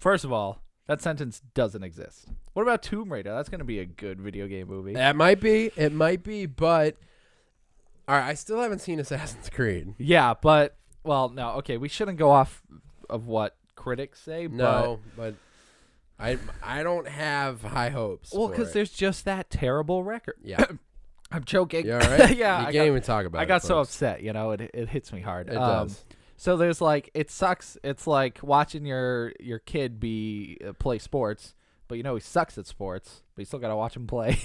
First of all, that sentence doesn't exist. What about Tomb Raider? That's gonna be a good video game movie. That might be. It might be, but all right, I still haven't seen Assassin's Creed. Yeah, but well, no, okay, we shouldn't go off of what critics say. No, but I don't have high hopes. Well, because because there's just that terrible record. yeah. I'm choking. You all right? Yeah, You I can't even talk about it. I got so folks. upset. It hits me hard. It does. So there's like, it sucks. It's like watching your kid play sports, but he sucks at sports, but you still gotta watch him play.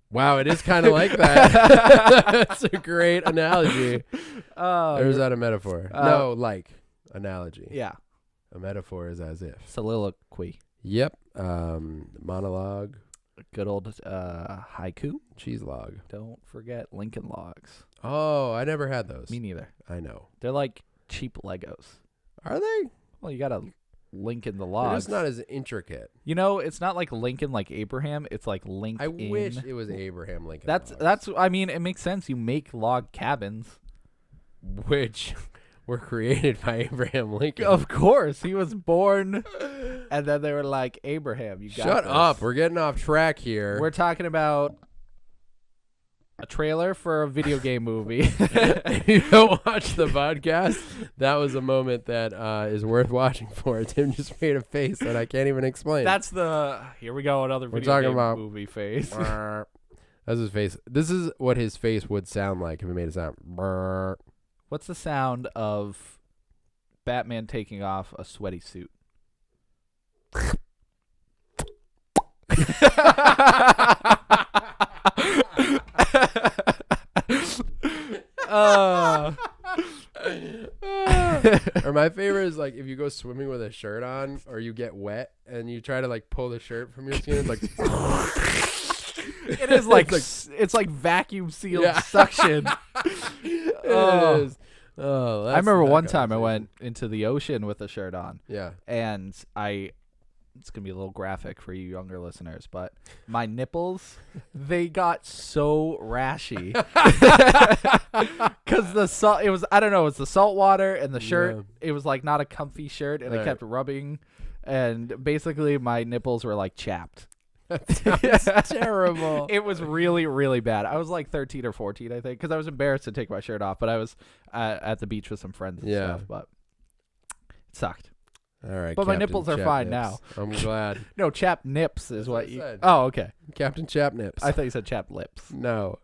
Wow, it is kind of like that. That's a great analogy. There's that a metaphor? No, like analogy. Yeah. A metaphor is as if. Soliloquy. Yep. Monologue. Good old haiku. Cheese log. Don't forget Lincoln Logs. Oh, I never had those. Me neither. I know. They're like cheap Legos. Are they? Well, you gotta Lincoln the They're logs. just not as intricate. It's not like Lincoln like Abraham. It's like Lincoln. I wish it was Abraham Lincoln. That's. I mean, it makes sense. You make log cabins. which were created by Abraham Lincoln. Of course, he was born, and then they were like, Abraham, you got Shut this. up. We're getting off track here. We're talking about a trailer for a video game movie. If you don't watch the podcast, that was a moment that is worth watching for. Tim just made a face that I can't even explain. That's the here we go, another We're video talking game about- movie face. That's his face. This is what his face would sound like if it made a sound. Brr. What's the sound of Batman taking off a sweaty suit? Or my favorite is like if you go swimming with a shirt on or you get wet and you try to like pull the shirt from your skin. It's like It is like it's like vacuum sealed Yeah. suction. it is. Oh, I remember one time I went into the ocean with a shirt on, Yeah. and it's going to be a little graphic for you younger listeners, but my nipples, they got so rashy. Because the salt, it was the salt water and the shirt. Yeah. It was like not a comfy shirt, and I kept rubbing, and basically my nipples were like chapped. That's terrible. It was really, really bad. I was like 13 or 14, I think, because I was embarrassed to take my shirt off, but I was at the beach with some friends and stuff, but it sucked. All right. But my Captain nipples are Chap fine Nips. now. I'm glad. No, chap nips is That's what what I you. said. Oh, okay. Captain Chap Nips. I thought you said chap lips. No.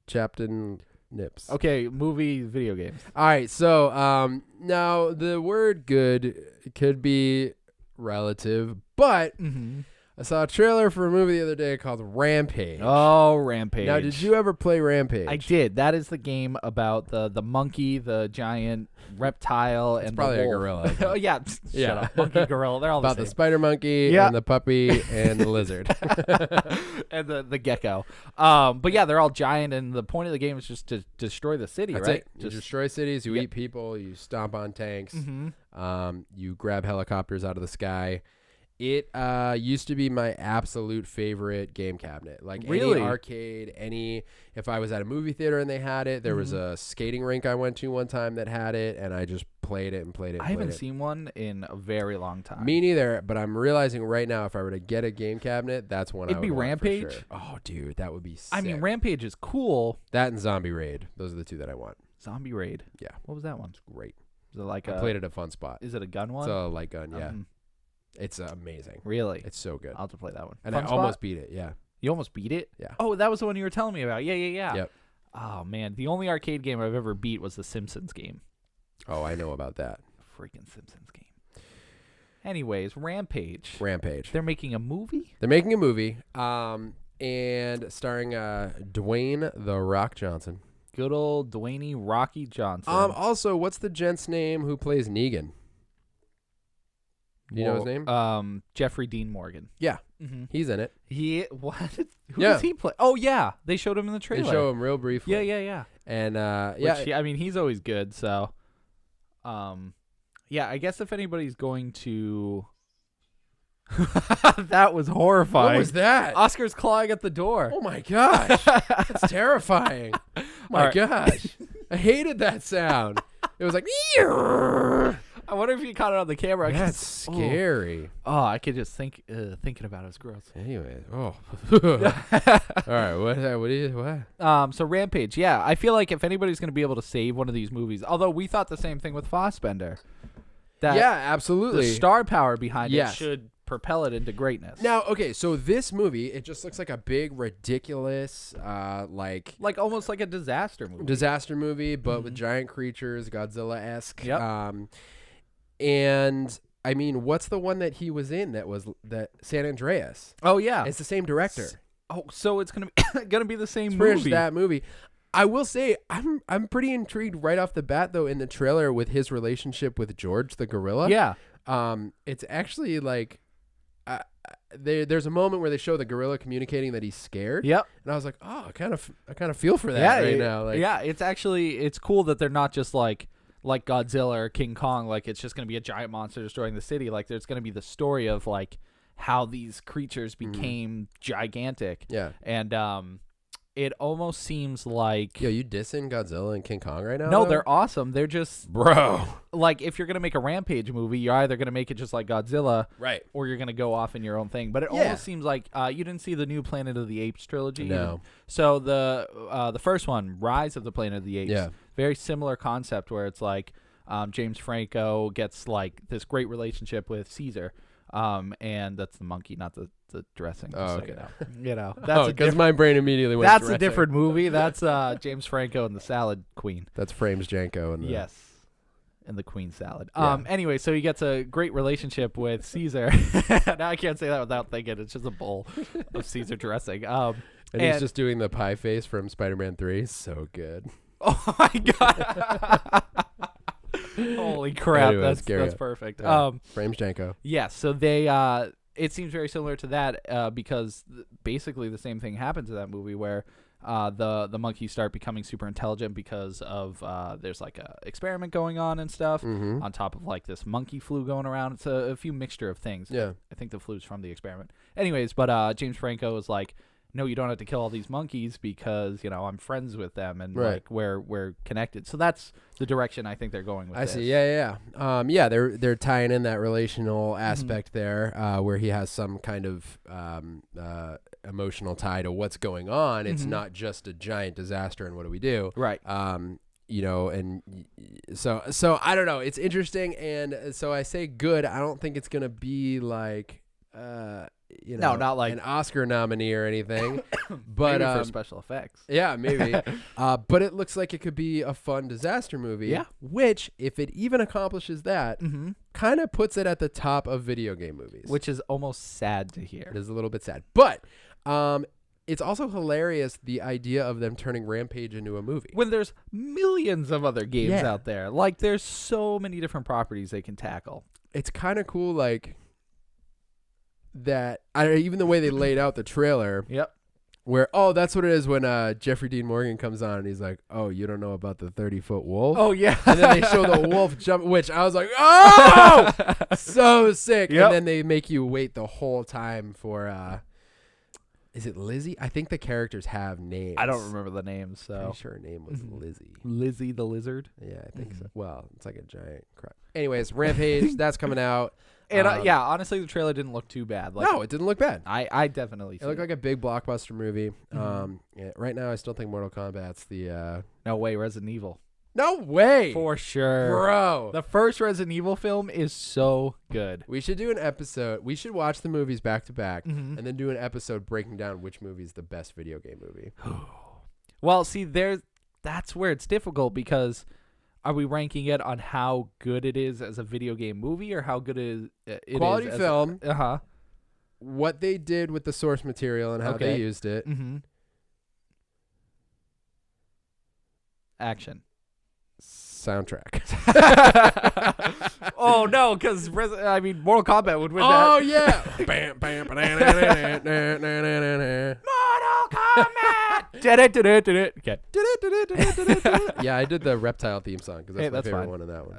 Captain Nips. Okay, movie, video games. All right. So now the word good could be relative, but Mm-hmm. I saw a trailer for a movie the other day called Rampage. Oh, Rampage. Now, did you ever play Rampage? I did. That is the game about the monkey, the giant reptile, and probably the a wolf. gorilla, I think. Oh yeah, Yeah. Shut up. Monkey, gorilla. They're all About the the same. spider monkey Yeah. and the puppy and the lizard. And the gecko. But yeah, they're all giant, and the point of the game is just to destroy the city, That's right? it. You destroy cities. You Yep. eat people. You stomp on tanks. Mm-hmm. You grab helicopters out of the sky. It used to be my absolute favorite game cabinet. Like Really? any arcade, if I was at a movie theater and they had it, there was a skating rink I went to one time that had it, and I just played it and played it. I haven't seen one in a very long time. Me neither, but I'm realizing right now if I were to get a game cabinet, that's one It'd I would be want for Rampage? sure. Oh, dude, that would be sick. I mean, Rampage is cool. That and Zombie Raid. Those are the two that I want. Zombie Raid. Yeah. What was that one? It's great. Is it like I played it at a fun spot. Is it a gun It's one? a light gun, yeah. Um, It's amazing. Really? It's so good. I'll have to play that one. And Fun I spot? almost beat it, yeah. You almost beat it? Yeah. Oh, that was the one you were telling me about. Yeah. Yep. Oh, man. The only arcade game I've ever beat was the Simpsons game. Oh, I know about that. Freaking Simpsons game. Anyways, Rampage. Rampage. They're making a movie? They're making a movie, and starring Dwayne The Rock Johnson. Good old Dwayne Rocky Johnson. Also, what's the gent's name who plays Negan? Do you know his name? Jeffrey Dean Morgan. Yeah, Mm-hmm. he's in it. What? Who Yeah. does he play? Oh, yeah. They showed him in the They trailer. show him real briefly. Yeah. And Which, I mean, he's always good, so. Yeah, I guess if anybody's going to. That was horrifying. What was that? Oscar's clawing at the door. Oh my gosh, that's terrifying. My Alright. gosh, I hated that sound. It was like, I wonder if you caught it on the camera. that's scary. Oh, I could just thinking about it was gross. Anyway, all right. What? So Rampage, yeah, I feel like if anybody's going to be able to save one of these movies, although we thought the same thing with Fassbender, that Yeah, absolutely. the star power behind Yes. it should propel it into greatness. Now, okay, so this movie, it just looks like a big, ridiculous, like almost like a disaster movie. disaster movie, but with giant creatures, Godzilla-esque. Yep. And I mean, what's the one that he was in that San Andreas? Oh yeah. It's the same director. Oh, so it's gonna be the same It's pretty much movie. that movie. I will say I'm pretty intrigued right off the bat though in the trailer with his relationship with George the gorilla. Yeah. It's actually like there's a moment where they show the gorilla communicating that he's scared. Yep. And I was like, oh, I kind of feel for that right now. Like, yeah, it's cool that they're not just like Godzilla or King Kong, like it's just going to be a giant monster destroying the city. Like there's going to be the story of like how these creatures became gigantic. Yeah. And it almost seems like Yo, you dissing Godzilla and King Kong right now? no, though? they're awesome. They're just bro. like if you're going to make a Rampage movie, you're either going to make it just like Godzilla Right. or you're going to go off in your own thing. But it Yeah. almost seems like you didn't see the new Planet of the Apes trilogy. No. So the first one, Rise of the Planet of the Apes, Yeah. very similar concept where it's like James Franco gets like this great relationship with Caesar, and that's the monkey, not the dressing. Oh, just so okay. you know, that's Because my brain immediately went. that's a dressing. different movie. That's James Franco and the Salad Queen. That's Frames Janko and the, Yes. And the Queen Salad. Yeah. Anyway, so he gets a great relationship with Caesar. Now I can't say that without thinking. It's just a bowl of Caesar dressing. And he's just doing the pie face from Spider-Man 3. So good. Oh my god! Holy crap! Anyways, That's perfect. Yeah. Frames Janko. Yeah. So they it seems very similar to that because basically the same thing happened to that movie where the monkeys start becoming super intelligent because of there's like a experiment going on and stuff. Mm-hmm. On top of like this monkey flu going around. It's a few mixture of things. Yeah. I think the flu's from the experiment. Anyways, but James Franco was like, no, you don't have to kill all these monkeys because, I'm friends with them and like we're connected. So that's the direction I think they're going with this. I see. Yeah. They're tying in that relational aspect there, where he has some kind of emotional tie to what's going on. It's not just a giant disaster and what do we do? Right. So I don't know. It's interesting, and so I say good. I don't think it's gonna be like no, not like an Oscar nominee or anything, but maybe for special effects. Yeah, maybe. But it looks like it could be a fun disaster movie. Yeah. Which, if it even accomplishes that, kind of puts it at the top of video game movies. Which is almost sad to hear. It is a little bit sad, but it's also hilarious, the idea of them turning Rampage into a movie. When there's millions of other games Yeah. out there. Like, there's so many different properties they can tackle. It's kind of cool, like, that, even the way they laid out the trailer, Yep. where, that's what it is when Jeffrey Dean Morgan comes on and he's like, oh, you don't know about the 30-foot wolf? Oh, yeah. And then they show the wolf jump, which I was like, oh, so sick. Yep. And then they make you wait the whole time for, is it Lizzie? I think the characters have names. I don't remember the names, so. Pretty sure her name was Lizzie. Lizzie the Lizard. Yeah, I think so. Well, it's like a giant crap. Anyways, Rampage, that's coming out. And honestly, the trailer didn't look too bad. Like, No, it didn't look bad. I definitely It looked like a big blockbuster movie. Right now, I still think Mortal Kombat's the... No way, Resident Evil. No way! For sure. Bro! The first Resident Evil film is so good. We should do an episode. We should watch the movies back to back and then do an episode breaking down which movie is the best video game movie. Well, see, that's where it's difficult because are we ranking it on how good it is as a video game movie or how good it is Quality as film. What they did with the source material and how they used it. Action. Soundtrack. Oh no, because Mortal Kombat would win Oh that. yeah. Bam, bam, Mortal Kombat. Okay. Yeah, I did the reptile theme song because that's Hey, my that's favorite fine. one in that one.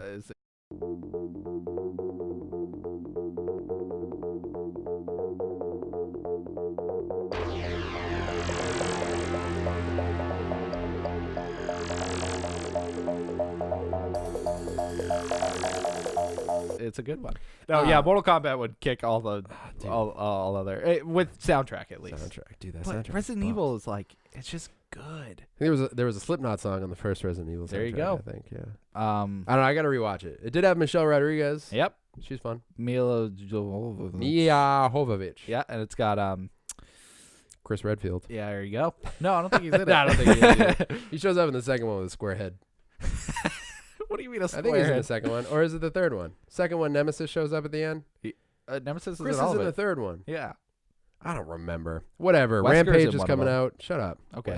It's a good one. No, Mortal Kombat would kick all the all other with soundtrack at least. Soundtrack, dude. That But soundtrack. Resident bumps. Evil is like it's just good. I think there was a Slipknot song on the first Resident Evil soundtrack. There you go. I think, yeah. I I don't know. I gotta rewatch it. It did have Michelle Rodriguez. Yep. She's fun. Mila Jovovich. Mia Jovovich. Yeah, and it's got Chris Redfield. yeah, there you go. No, I don't think he's in it. No, I don't think he is either. He shows up in the second one with a square head. What do you mean a I square think he's in the head? second one, or is it the third one? Second one, Nemesis shows up at the end. Nemesis Chris is in all is of in the it. third one. Yeah. I don't remember. Whatever. Wesker's in Rampage is one of coming them. out. Shut up. Okay.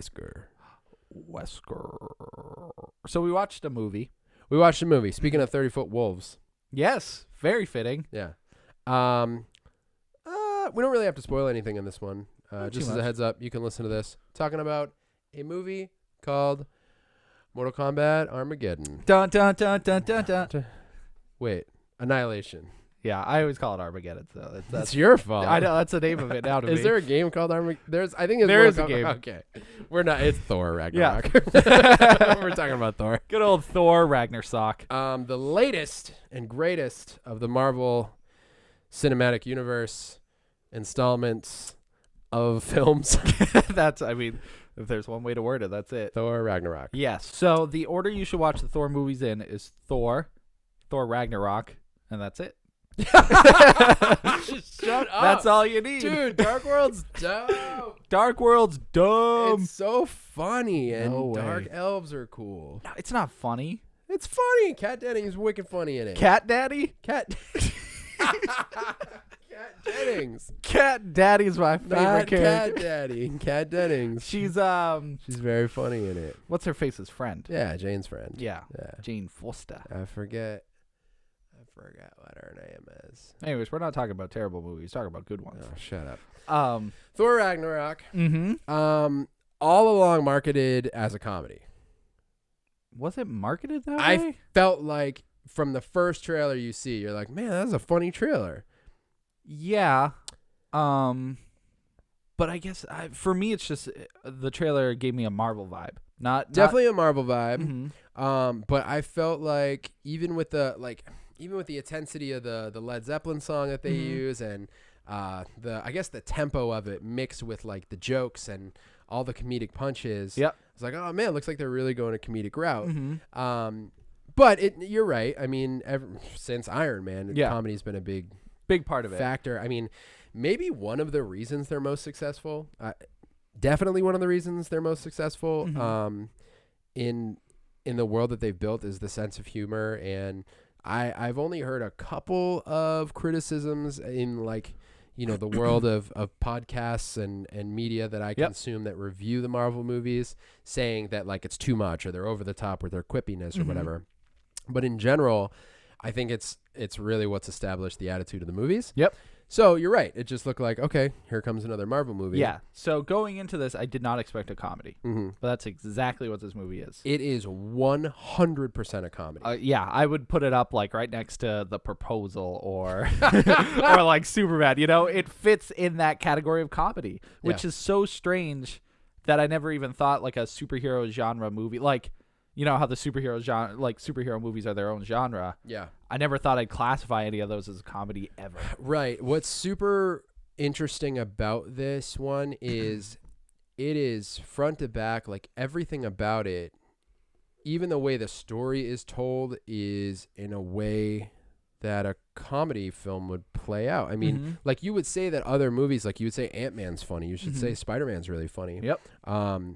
Wesker. So we watched a movie. We watched a movie. Speaking of 30-foot wolves. Yes, very fitting. Yeah. We don't really have to spoil anything in this one. Not Just too as a much. heads up, you can listen to this. Talking about a movie called Mortal Kombat Armageddon. Dun dun dun dun dun dun. Wait, Annihilation. Yeah, I always call it Armageddon. So That's that's your fault. I know that's the name of it now to Is me. there a game called Armageddon? I think There is a Mortal Kombat- game. Okay, we're not. It's Thor Ragnarok. Yeah. We're talking about Thor. Good old Thor Ragnarok. The latest and greatest of the Marvel Cinematic Universe installments of films. That's if there's one way to word it, that's it. Thor Ragnarok. Yes. So the order you should watch the Thor movies in is Thor Ragnarok, and that's it. Shut up. That's all you need. Dude, Dark World's dope. Dark World's dumb. It's so funny, and No way. dark elves are cool. No, it's not funny. It's funny. Kat Dennings wicked funny in it. Cat Daddy? Kat Dennings. Cat Daddy's my favorite Not character. Cat Daddy. Kat Dennings. She's She's very funny in it. what's her face's friend? Yeah, Jane's friend. Yeah. Yeah. Jane Foster. I forget what her name is. Anyways, we're not talking about terrible movies. We're talking about good ones. Oh, shut up. Um Thor Ragnarok. mm-hmm. all along marketed as a comedy. Was it marketed that I way? felt like from the first trailer you see, you're like, man, that's a funny trailer. Yeah. But I guess for me, it's just the trailer gave me a Marvel vibe. Definitely a Marvel vibe. Mhm. But I felt like even with the intensity of the Led Zeppelin song that they use and I guess the tempo of it mixed with like the jokes and all the comedic punches. Yep. It's like, oh man, looks like they're really going a comedic route. Mhm. But you're right. I mean, since Iron Man, comedy's been a big part of it. factor. I mean, maybe one of the reasons they're most successful. Definitely one of the reasons they're most successful. In the world that they've built is the sense of humor, and I've only heard a couple of criticisms in like, the world of podcasts and media that I consume that review the Marvel movies, saying that like it's too much or they're over the top with their quippiness or whatever. But in general, I think it's really what's established the attitude of the movies. Yep. So you're right. It just looked like, okay, here comes another Marvel movie. Yeah. So going into this, I did not expect a comedy. Mm-hmm. But that's exactly what this movie is. It is 100% a comedy. Yeah, I would put it up like right next to The Proposal or or like Superbad. It fits in that category of comedy, which is so strange that I never even thought like a superhero genre movie. Like, how the superhero genre, like superhero movies are their own genre. Yeah. I never thought I'd classify any of those as a comedy ever. Right. What's super interesting about this one is it is front to back, like everything about it, even the way the story is told is in a way that a comedy film would play out. I mean, like you would say that other movies, like you would say Ant-Man's funny. You should say Spider-Man's really funny. Yep. But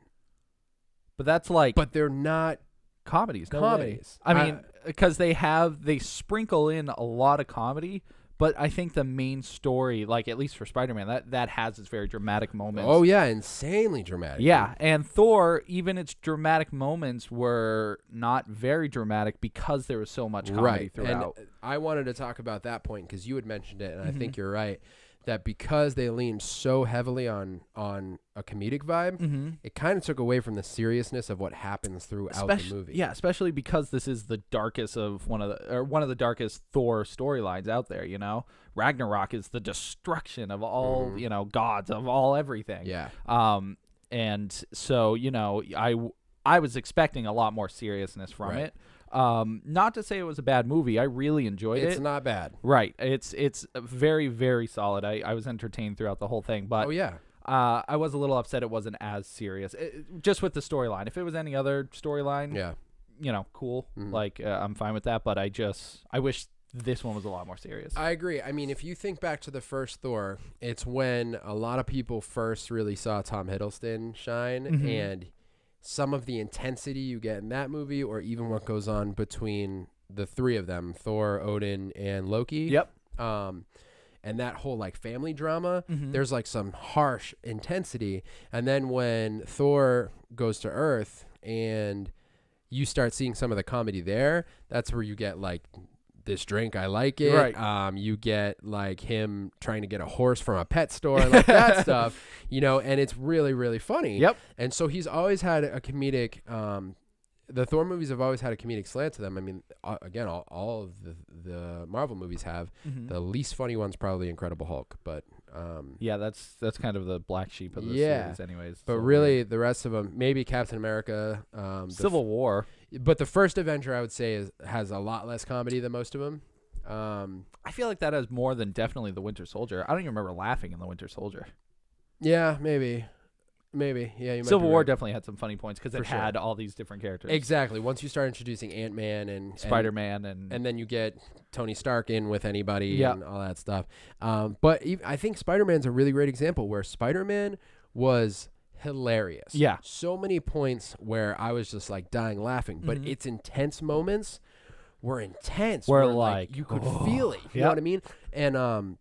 that's like... But they're not... comedies. Comedies. I mean, because they sprinkle in a lot of comedy, but I think the main story, like at least for Spider-Man, that has its very dramatic moments. Oh yeah, insanely dramatic. Yeah, and Thor, even its dramatic moments were not very dramatic because there was so much comedy throughout. And I wanted to talk about that point because you had mentioned it, and I think you're right. That because they leaned so heavily on a comedic vibe, it kind of took away from the seriousness of what happens throughout the movie. Yeah, especially because this is the darkest of one of the darkest Thor storylines out there. Ragnarok is the destruction of all gods of all everything. Yeah. And so I was expecting a lot more seriousness from it. Not to say it was a bad movie. I really enjoyed it. It's not bad. Right. It's very, very solid. I was entertained throughout the whole thing. But I was a little upset it wasn't as serious. Just with the storyline. If it was any other storyline, cool. Like, I'm fine with that. But I wish this one was a lot more serious. I agree. I mean, if you think back to the first Thor, it's when a lot of people first really saw Tom Hiddleston shine. And some of the intensity you get in that movie, or even what goes on between the three of them, Thor, Odin, and Loki. Yep. And that whole like family drama, there's like some harsh intensity. And then when Thor goes to Earth and you start seeing some of the comedy there, that's where you get like this drink, I like it. Right. You get like him trying to get a horse from a pet store, like that stuff, and it's really, really funny. Yep. And so he's always had a comedic, the Thor movies have always had a comedic slant to them. I mean, again, all of the Marvel movies have. The least funny one's probably Incredible Hulk, but yeah, that's kind of the black sheep of the series anyways. But really, the rest of them, maybe Captain America, Civil War. But the first Avenger, I would say, has a lot less comedy than most of them. I feel like that has more than definitely the Winter Soldier. I don't even remember laughing in the Winter Soldier. Yeah, maybe. Yeah, you might Civil be War right. definitely had some funny points because it had all these different characters. Exactly. Once you start introducing Ant-Man and Spider-Man and then you get Tony Stark in with anybody and all that stuff. But I think Spider-Man's a really great example where Spider-Man was hilarious. Yeah. So many points where I was just like dying laughing, but its intense moments were intense. Where like you could feel it. You know what I mean? And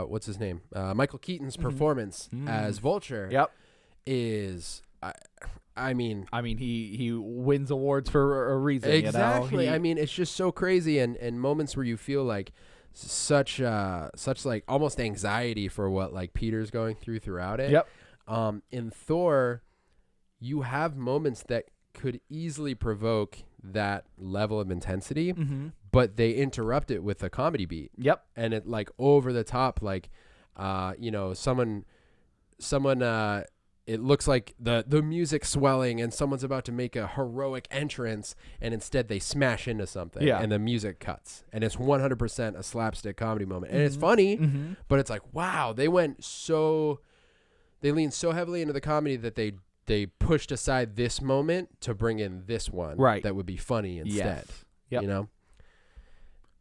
what's his name? Michael Keaton's performance as Vulture is I mean he wins awards for a reason. Exactly. I mean, it's just so crazy and moments where you feel like such like almost anxiety for what like Peter's going throughout it. Yep. In Thor, you have moments that could easily provoke that level of intensity, but they interrupt it with a comedy beat. Yep. And it like over the top, like, someone, it looks like the music swelling and someone's about to make a heroic entrance, and instead they smash into something and the music cuts, and it's 100% a slapstick comedy moment. And it's funny, but it's like, wow, they leaned so heavily into the comedy that they pushed aside this moment to bring in this one that would be funny instead. Yep. You know?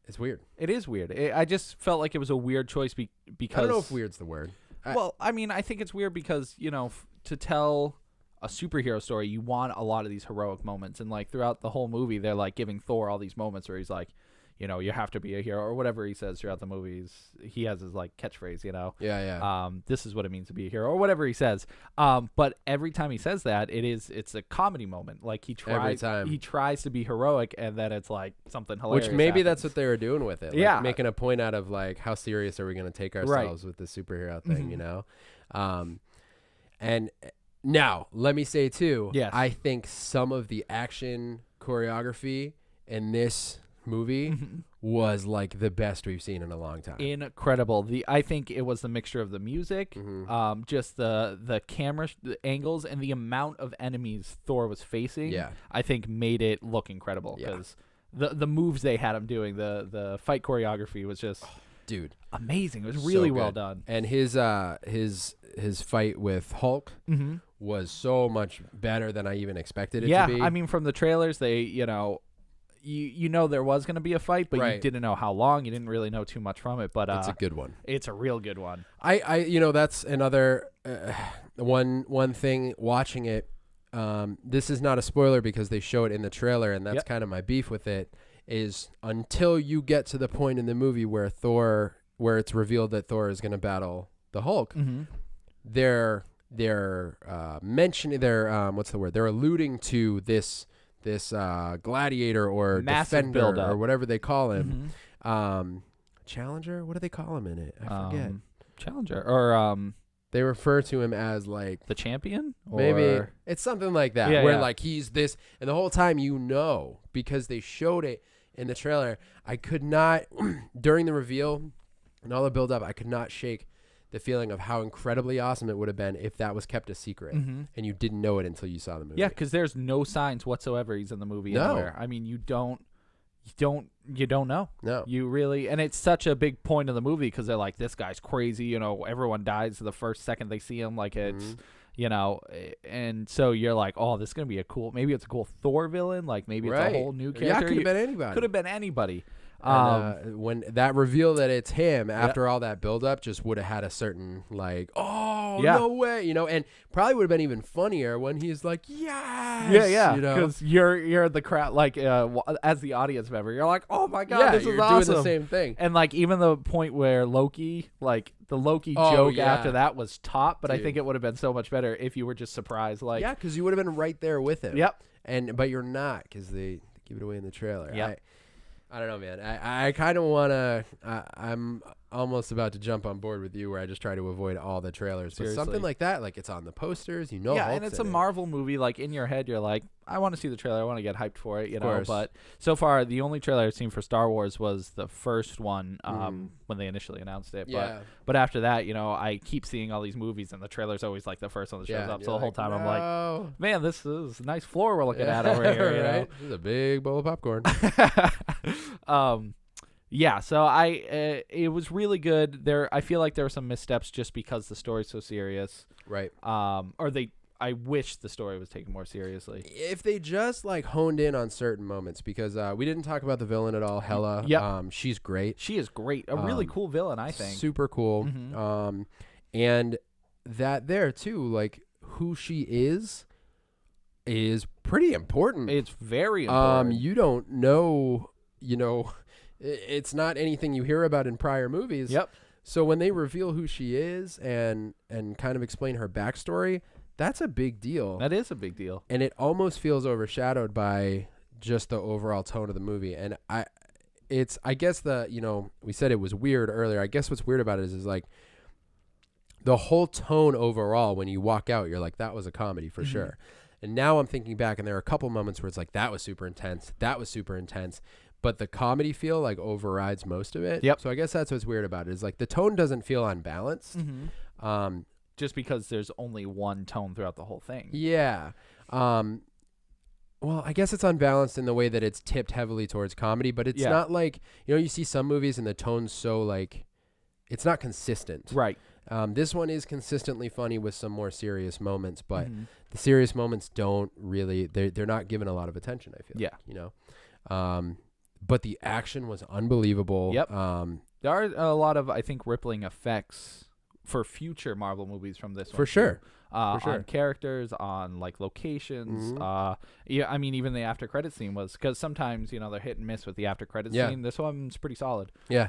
It's weird. It is weird. I just felt like it was a weird choice because... I don't know if weird's the word. Well, I mean, I think it's weird because, you know, to tell a superhero story, you want a lot of these heroic moments. And, like, throughout the whole movie, they're, like, giving Thor all these moments where he's like, you know, you have to be a hero, or whatever he says throughout the movies. He has his, like, catchphrase, you know? Yeah. This is what it means to be a hero, or whatever he says. But every time he says that, it's a comedy moment. Like, he tries to be heroic, and then it's, like, something hilarious. Which maybe happens. that's what they were doing with it. Like, making a point out of, like, how serious are we going to take ourselves with the superhero thing, you know? And now, let me say, too, I think some of the action choreography in this movie was like the best we've seen in a long time. Incredible. I think it was the mixture of the music, just the camera the angles, and the amount of enemies Thor was facing. I think made it look incredible because the moves they had him doing, the fight choreography was just amazing. It was really well done. And his fight with Hulk was so much better than I even expected it to be. I mean, from the trailers, they you know there was going to be a fight, but you didn't know how long. You didn't really know too much from it, but it's a good one. It's a real good one. I that's another one thing watching it. This is not a spoiler because they show it in the trailer, and that's kind of my beef with it. Is until you get to the point in the movie where it's revealed that Thor is going to battle the Hulk, they're mentioning they're alluding to this gladiator or massive defender build-up, or whatever they call him. Challenger, what do they call him in it? I forget. Challenger, or they refer to him as like the champion, or maybe it's something like that, where like he's this, and the whole time because they showed it in the trailer, I could not during the reveal and all the build up, I could not shake the feeling of how incredibly awesome it would have been if that was kept a secret and you didn't know it until you saw the movie. Yeah, because there's no signs whatsoever he's in the movie anywhere. I mean, you don't know. No. You really, and it's such a big point of the movie because they're like, this guy's crazy. You know, everyone dies the first second they see him. Like it's, you know, and so you're like, oh, this is gonna be maybe it's a cool Thor villain. Like maybe it's a whole new character. Yeah, could have been anybody. Could have been anybody. When that reveal that it's him after all that build up just would have had a certain like, no way, you know, and probably would have been even funnier when he's like, yes, you know, because you're the crowd, like as the audience member, you're like, oh my god, this is awesome. Doing the same thing. And like even the point where Loki, like the Loki joke after that was top, but I think it would have been so much better if you were just surprised, like because you would have been right there with him. But you're not because they give it away in the trailer. I don't know, man. I kind of want to I'm almost about to jump on board with you where I just try to avoid all the trailers. Seriously. But something like that, like it's on the posters, you know. Yeah, and it's a Marvel movie. Like in your head, you're like, I want to see the trailer. I want to get hyped for it, you know. But so far, the only trailer I've seen for Star Wars was the first one when they initially announced it. But after that, you know, I keep seeing all these movies, and the trailer's always like the first one that shows up. So the whole time I'm like, man, this is a nice floor we're looking at over here. You know? This is a big bowl of popcorn. Yeah, so it was really good. I feel like there were some missteps just because the story's so serious. Right. I wish the story was taken more seriously. If they just like honed in on certain moments, because we didn't talk about the villain at all, Hela. She's great. She is great. A really cool villain, I think. Super cool. And that there too, like who she is pretty important. It's very important. You don't know, you know, it's not anything you hear about in prior movies. So when they reveal who she is and kind of explain her backstory, that's a big deal. That is a big deal. And it almost feels overshadowed by just the overall tone of the movie. And I guess we said it was weird earlier. I guess what's weird about it is like the whole tone overall, when you walk out, you're like, that was a comedy for sure. And now I'm thinking back, and there are a couple moments where it's like, that was super intense. That was super intense. But the comedy feel like overrides most of it. Yep. So I guess that's what's weird about it, is like the tone doesn't feel unbalanced. Just because there's only one tone throughout the whole thing. Yeah. Well, I guess it's unbalanced in the way that it's tipped heavily towards comedy, but it's not like, you see some movies and the tone's so like, it's not consistent. Right. This one is consistently funny with some more serious moments, but the serious moments don't really, they're not given a lot of attention, I feel like, but the action was unbelievable. Yep. There are a lot of, I think, rippling effects for future Marvel movies from this one. For sure. On characters, on like locations. I mean, even the after credit scene was, because sometimes, they're hit and miss with the after credit scene. This one's pretty solid. Yeah.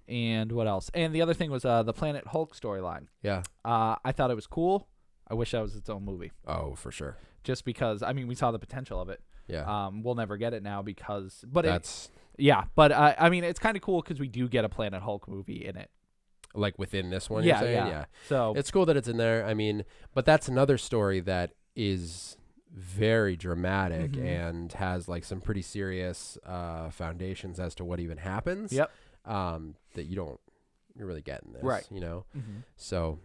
And what else? And the other thing was the Planet Hulk storyline. Yeah. I thought it was cool. I wish that was its own movie. Oh, for sure. Just because, I mean, we saw the potential of it. Yeah. We'll never get it now because, but that's I mean, it's kind of cool because we do get a Planet Hulk movie in it. Like within this one, Yeah, you're saying? yeah. So it's cool that it's in there. I mean, but that's another story that is very dramatic and has like some pretty serious foundations as to what even happens. Yep. That you're really getting this, right? So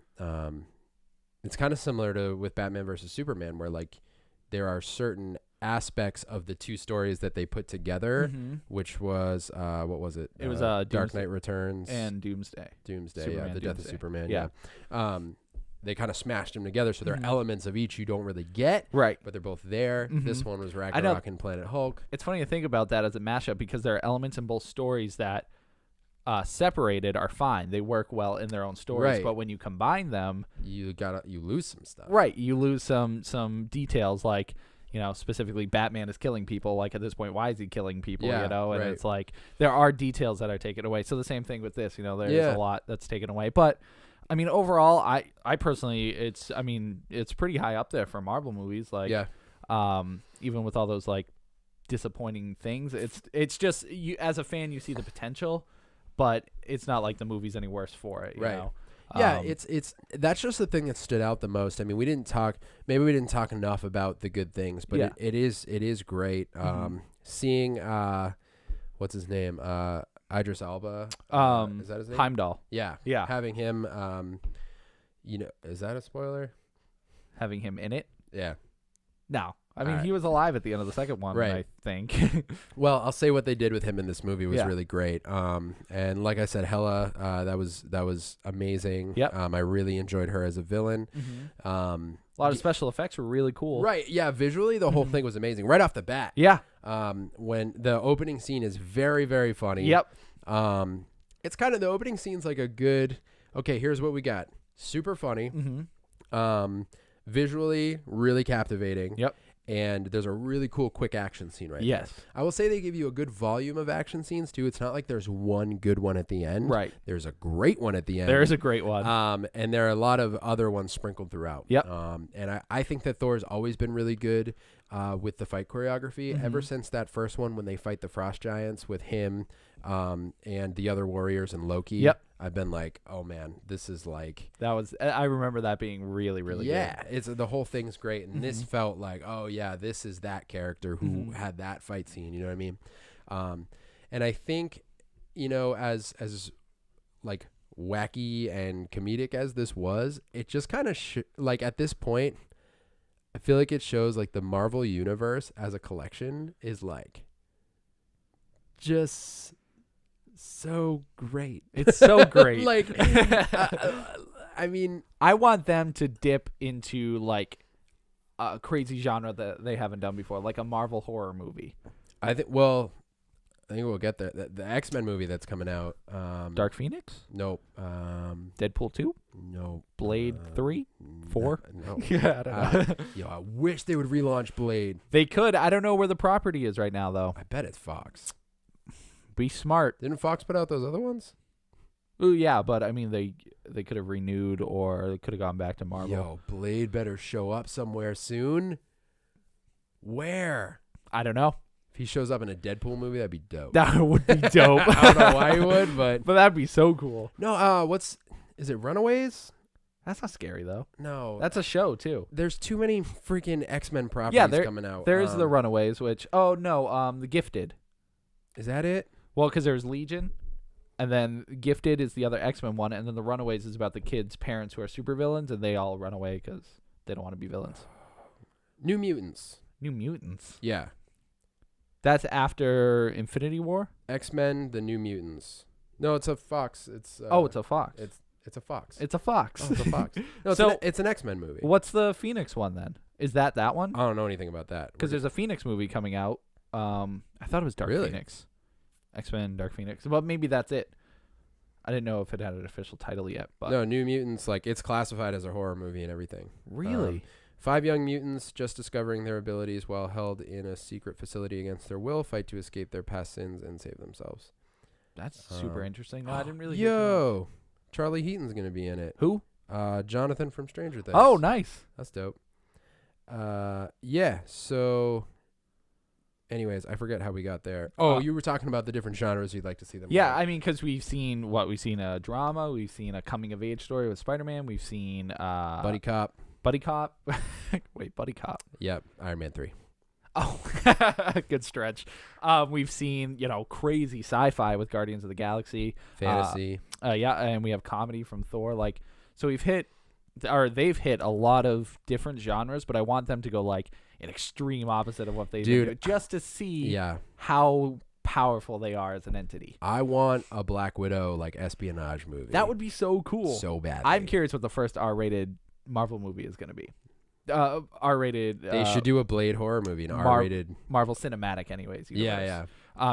it's kind of similar to with Batman versus Superman, where like there are certain aspects of the two stories that they put together, which was what was it? It was Dark Knight Returns and Doomsday. Superman, the Death of Superman. Yeah. They kind of smashed them together, so there are elements of each you don't really get, right? But they're both there. This one was Ragnarok and Planet Hulk. It's funny to think about that as a mashup because there are elements in both stories that separated are fine. They work well in their own stories, right. But when you combine them, you lose some stuff. Right, you lose some details like, specifically Batman is killing people. Like at this point, why is he killing people? And right. It's like there are details that are taken away. So the same thing with this. There's a lot that's taken away. But I mean, overall, I personally, it's pretty high up there for Marvel movies. Like, even with all those like disappointing things, it's just you as a fan, you see the potential, but it's not like the movie's any worse for it. You know? Yeah, it's that's just the thing that stood out the most. I mean, we didn't talk enough about the good things, but it is great. Seeing what's his name? Idris Elba. Is that his name? Heimdall. Yeah. Having him is that a spoiler? Having him in it? Yeah. No. I mean, he was alive at the end of the second one, right. I think. Well, I'll say what they did with him in this movie was really great. And like I said, Hela, that was amazing. Yep. I really enjoyed her as a villain. A lot of special effects were really cool. Right. Yeah. Visually, the whole thing was amazing right off the bat. Yeah. When the opening scene is very, very funny. Yep. It's kind of the opening scene's like a good. Okay, here's what we got. Super funny. Visually, really captivating. Yep. And there's a really cool quick action scene right there. I will say they give you a good volume of action scenes too. It's not like there's one good one at the end. Right. There's a great one at the end. There is a great one. And there are a lot of other ones sprinkled throughout. Yep. And I think that Thor's always been really good with the fight choreography ever since that first one when they fight the Frost Giants with him and the other warriors and Loki. Yep. I've been like, oh man, this is like I remember that being really, really good. Yeah, it's the whole thing's great, and this felt like, oh yeah, this is that character who had that fight scene. You know what I mean? And I think, as like wacky and comedic as this was, it just kind of like at this point, I feel like it shows like the Marvel universe as a collection is like just so great. It's so great. Like, I mean, I want them to dip into like a crazy genre that they haven't done before, like a Marvel horror movie. I think we'll get there. The X-Men movie that's coming out. Dark Phoenix? Nope. Deadpool 2? Nope. Blade 3? 4? No. Yeah, I don't know. Yo, I wish they would relaunch Blade. They could. I don't know where the property is right now, though. I bet it's Fox. Be smart. Didn't Fox put out those other ones? Ooh, yeah, but I mean, they could have renewed or they could have gone back to Marvel. Yo, Blade better show up somewhere soon. Where? I don't know. If he shows up in a Deadpool movie, that'd be dope. That would be dope. I don't know why he would, but that'd be so cool. No, Is it Runaways? That's not scary though. No. That's a show too. There's too many freaking X-Men properties coming out. There's the Runaways, which the Gifted. Is that it? Well, because there's Legion, and then Gifted is the other X-Men one, and then the Runaways is about the kids' parents who are supervillains, and they all run away because they don't want to be villains. New Mutants. New Mutants. Yeah. That's after Infinity War? X-Men, the New Mutants. No, it's a Fox. It's it's a Fox. It's a Fox. It's a Fox. Oh, it's a Fox. No, it's an X-Men movie. What's the Phoenix one then? Is that one? I don't know anything about that. Because there's a Phoenix movie coming out. I thought it was Dark Phoenix. X-Men Dark Phoenix. But maybe that's it. I didn't know if it had an official title yet. But no, New Mutants, like it's classified as a horror movie and everything. Really? 5 young mutants, just discovering their abilities while held in a secret facility against their will, fight to escape their past sins and save themselves. That's super interesting. No, I didn't really. Yo, Charlie Heaton's gonna be in it. Who? Jonathan from Stranger Things. Oh, nice. That's dope. Yeah. So, anyways, I forget how we got there. Oh, you were talking about the different genres you'd like to see them. Yeah, play. I mean, because we've seen a drama, we've seen a coming of age story with Spider-Man, we've seen Buddy Cop. Buddy Cop. Wait, Buddy Cop. Yep, Iron Man 3. Oh, good stretch. We've seen, crazy sci-fi with Guardians of the Galaxy. Fantasy. Yeah, and we have comedy from Thor. Like, so they've hit a lot of different genres, but I want them to go like an extreme opposite of what they do, just to see how powerful they are as an entity. I want a Black Widow like espionage movie. That would be so cool. So bad. I'm curious what the first R-rated Marvel movie is going to be. R-rated. They should do a Blade horror movie, an R-rated Marvel Cinematic, anyways. Yeah.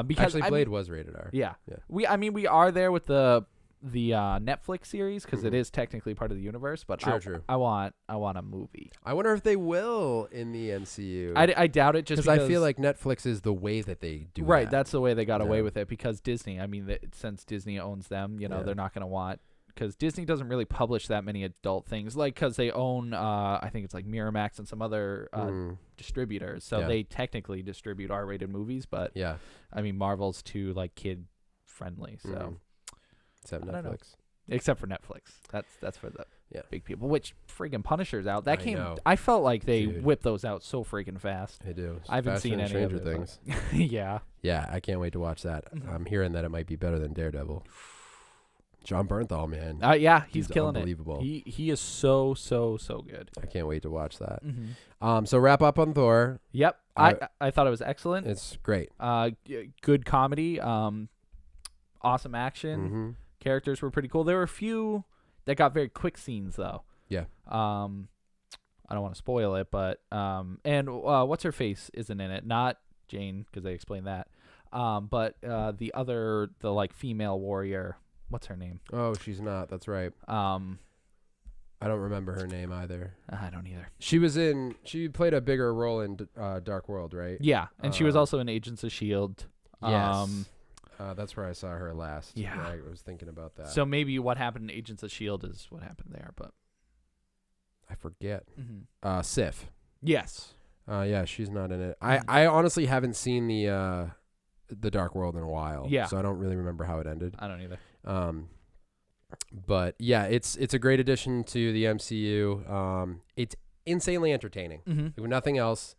Because actually, Blade was rated R. Yeah. We are there with the Netflix series because it is technically part of the universe. But true. I want a movie. I wonder if they will in the MCU. I doubt it, just because I feel like Netflix is the way that they do. Right, that. That's the way they got away with it because Disney. I mean, since Disney owns them, they're not going to want. Because Disney doesn't really publish that many adult things, like because they own, I think it's like Miramax and some other distributors, so they technically distribute R-rated movies. But I mean Marvel's too like kid friendly, so except for Netflix, that's for the big people. Which friggin' Punisher's out. That came. I felt like they whipped those out so freaking fast. They do. I haven't seen any Stranger of Things. Yeah. Yeah, I can't wait to watch that. I'm hearing that it might be better than Daredevil. John Bernthal, man. Yeah, he's killing unbelievable. it. He is so good. I can't wait to watch that. Mm-hmm. So wrap up on Thor. Yep, I thought it was excellent. It's great. Good comedy. Awesome action. Mm-hmm. Characters were pretty cool. There were a few that got very quick scenes though. Yeah. I don't want to spoil it, but and what's her face isn't in it. Not Jane, because they explained that. But the like female warrior. What's her name? Oh, she's not. That's right. I don't remember her name either. I don't either. She played a bigger role in Dark World, right? Yeah, and she was also in Agents of S.H.I.E.L.D. Yes. That's where I saw her last. Yeah. I was thinking about that. So maybe what happened in Agents of S.H.I.E.L.D. is what happened there, but I forget. Mm-hmm. Sif. Yes. Yeah, she's not in it. I honestly haven't seen the Dark World in a while. Yeah. So I don't really remember how it ended. I don't either. But yeah, it's a great addition to the MCU. It's insanely entertaining. Mm-hmm. If nothing else,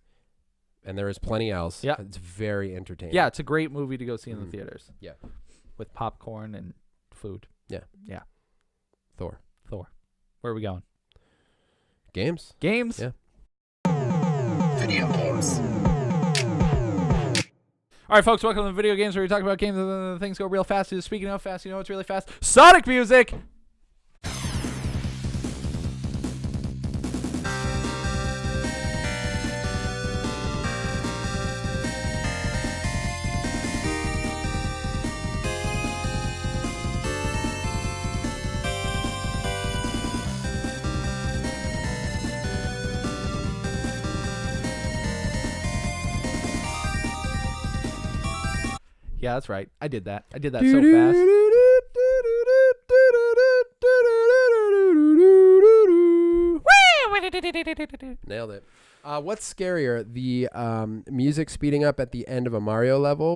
and there is plenty else. Yeah. It's very entertaining. Yeah, it's a great movie to go see in the theaters. Yeah. With popcorn and food. Yeah. Yeah. Thor. Where are we going? Games? Yeah. Video games. All right, folks, welcome to Video Games, where we talk about games and things go real fast. Speaking of fast, you know what's really fast? Sonic music! Yeah, that's right. I did that so fast. Nailed it. What's scarier, the music speeding up at the end of a Mario level?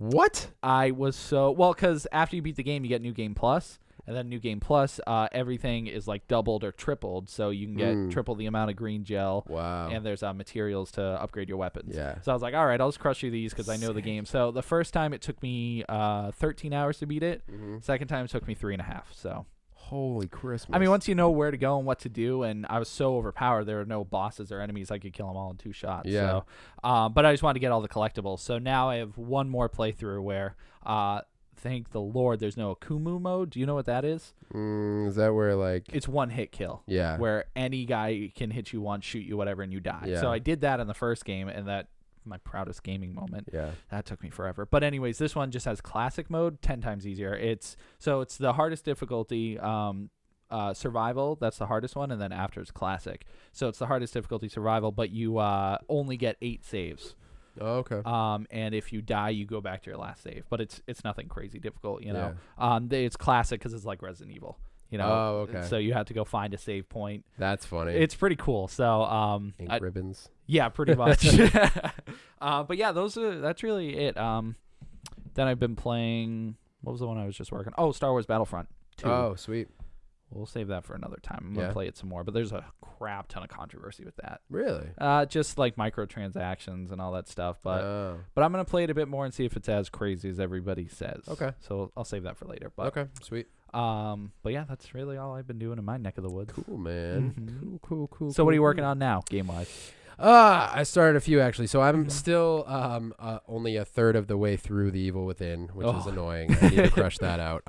What? I was so well because after you beat the game, you get New Game Plus, and then New Game Plus, everything is like doubled or tripled, so you can get triple the amount of green gel. Wow. And there's materials to upgrade your weapons. Yeah. So I was like, all right, I'll just crush through these because I know the game. So the first time it took me 13 hours to beat it. Second time it took me 3.5. So. Holy Christmas. I mean, once you know where to go and what to do, and I was so overpowered, there were no bosses or enemies. I could kill them all in 2 shots. Yeah. So, but I just wanted to get all the collectibles. So now I have one more playthrough where, thank the Lord, there's no Akumu mode. Do you know what that is? Is that where like... It's one hit kill. Yeah. Where any guy can hit you once, shoot you, whatever, and you die. Yeah. So I did that in the first game, and that... my proudest gaming moment. Yeah. That took me forever. But anyways, this one just has classic mode, 10 times easier. It's the hardest difficulty, survival, that's the hardest one, and then after it's classic. So it's the hardest difficulty survival, but you only get 8 saves. Oh, okay. And if you die, you go back to your last save. But it's nothing crazy difficult, you know. Yeah. It's classic because it's like Resident Evil. You know, oh, okay. So you have to go find a save point. That's funny. It's pretty cool. So, ink ribbons. Yeah, pretty much. But yeah, that's really it. Then I've been playing. What was the one I was just working? Oh, Star Wars Battlefront 2. Oh, sweet. We'll save that for another time. I'm gonna play it some more. But there's a crap ton of controversy with that. Really? Just like microtransactions and all that stuff. But I'm gonna play it a bit more and see if it's as crazy as everybody says. Okay. So I'll save that for later. But okay, sweet. But yeah, that's really all I've been doing in my neck of the woods. Cool, man. Cool. So what are you working on now, game wise? I started a few actually. So I'm still only a third of the way through The Evil Within, which is annoying. I need to crush that out.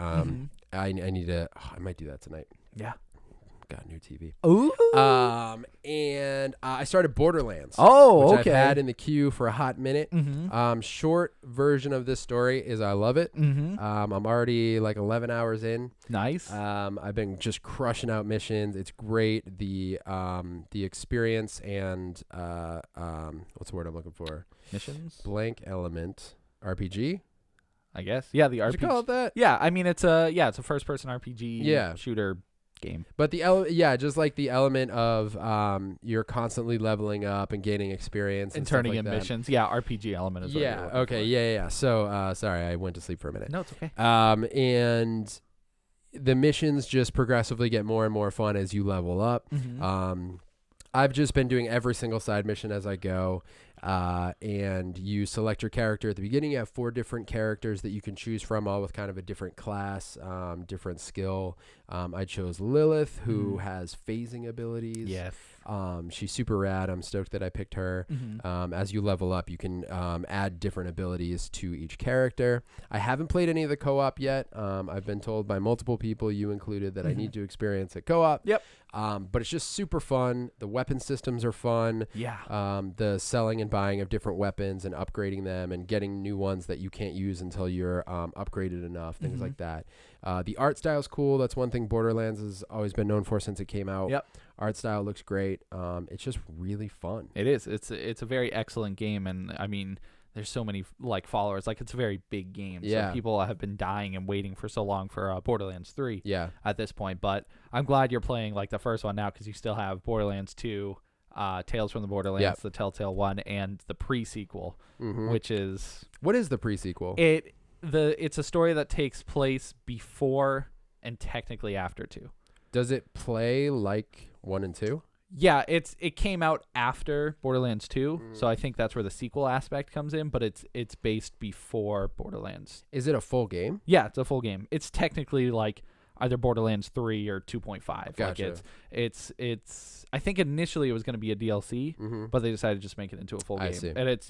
I need to. I might do that tonight. Yeah. Got a new TV. Ooh. And I started Borderlands. Oh, which okay. I've had in the queue for a hot minute. Short version of this story is I love it. I'm already like 11 hours in. Nice. I've been just crushing out missions. It's great. The experience and what's the word I'm looking for? Missions. Blank element RPG. I guess. Yeah, the Did RPG. you call it that? Yeah, I mean it's a first person RPG shooter game. But just like the element of you're constantly leveling up and gaining experience and stuff turning like in that. missions. Yeah, RPG element is what you're looking for. Yeah. So sorry, I went to sleep for a minute. No, it's okay. And the missions just progressively get more and more fun as you level up. I've just been doing every single side mission as I go. And you select your character at the beginning. You have 4 different characters that you can choose from, all with kind of a different class, different skill. I chose Lilith, who has phasing abilities. Yes. She's super rad. I'm stoked that I picked her. As you level up, you can add different abilities to each character. I haven't played any of the co-op yet. I've been told by multiple people, you included, that I need to experience it co-op. Yep. But it's just super fun. The weapon systems are fun. Yeah. The selling and buying of different weapons and upgrading them and getting new ones that you can't use until you're upgraded enough, things like that. The art style is cool. That's one thing Borderlands has always been known for since it came out. Yep. Art style looks great. It's just really fun. It is. It's a very excellent game, and I mean, there's so many like followers. Like it's a very big game. Yeah. So people have been dying and waiting for so long for Borderlands 3. Yeah. At this point, but I'm glad you're playing like the first one now because you still have Borderlands 2, Tales from the Borderlands, the Telltale one, and the pre-sequel, which is what is the pre-sequel? It's a story that takes place before and technically after 2. Does it play like 1 and 2? Yeah, it came out after Borderlands 2, so I think that's where the sequel aspect comes in, but it's based before Borderlands. Is it a full game? Yeah, it's a full game. It's technically like either Borderlands 3 or 2.5. Gotcha. Like it's I think initially it was going to be a DLC, but they decided to just make it into a full game. I see. And it's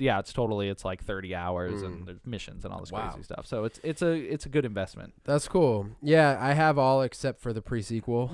like 30 hours and there's missions and all this crazy stuff. So it's a good investment. That's cool. Yeah, I have all except for the pre-sequel.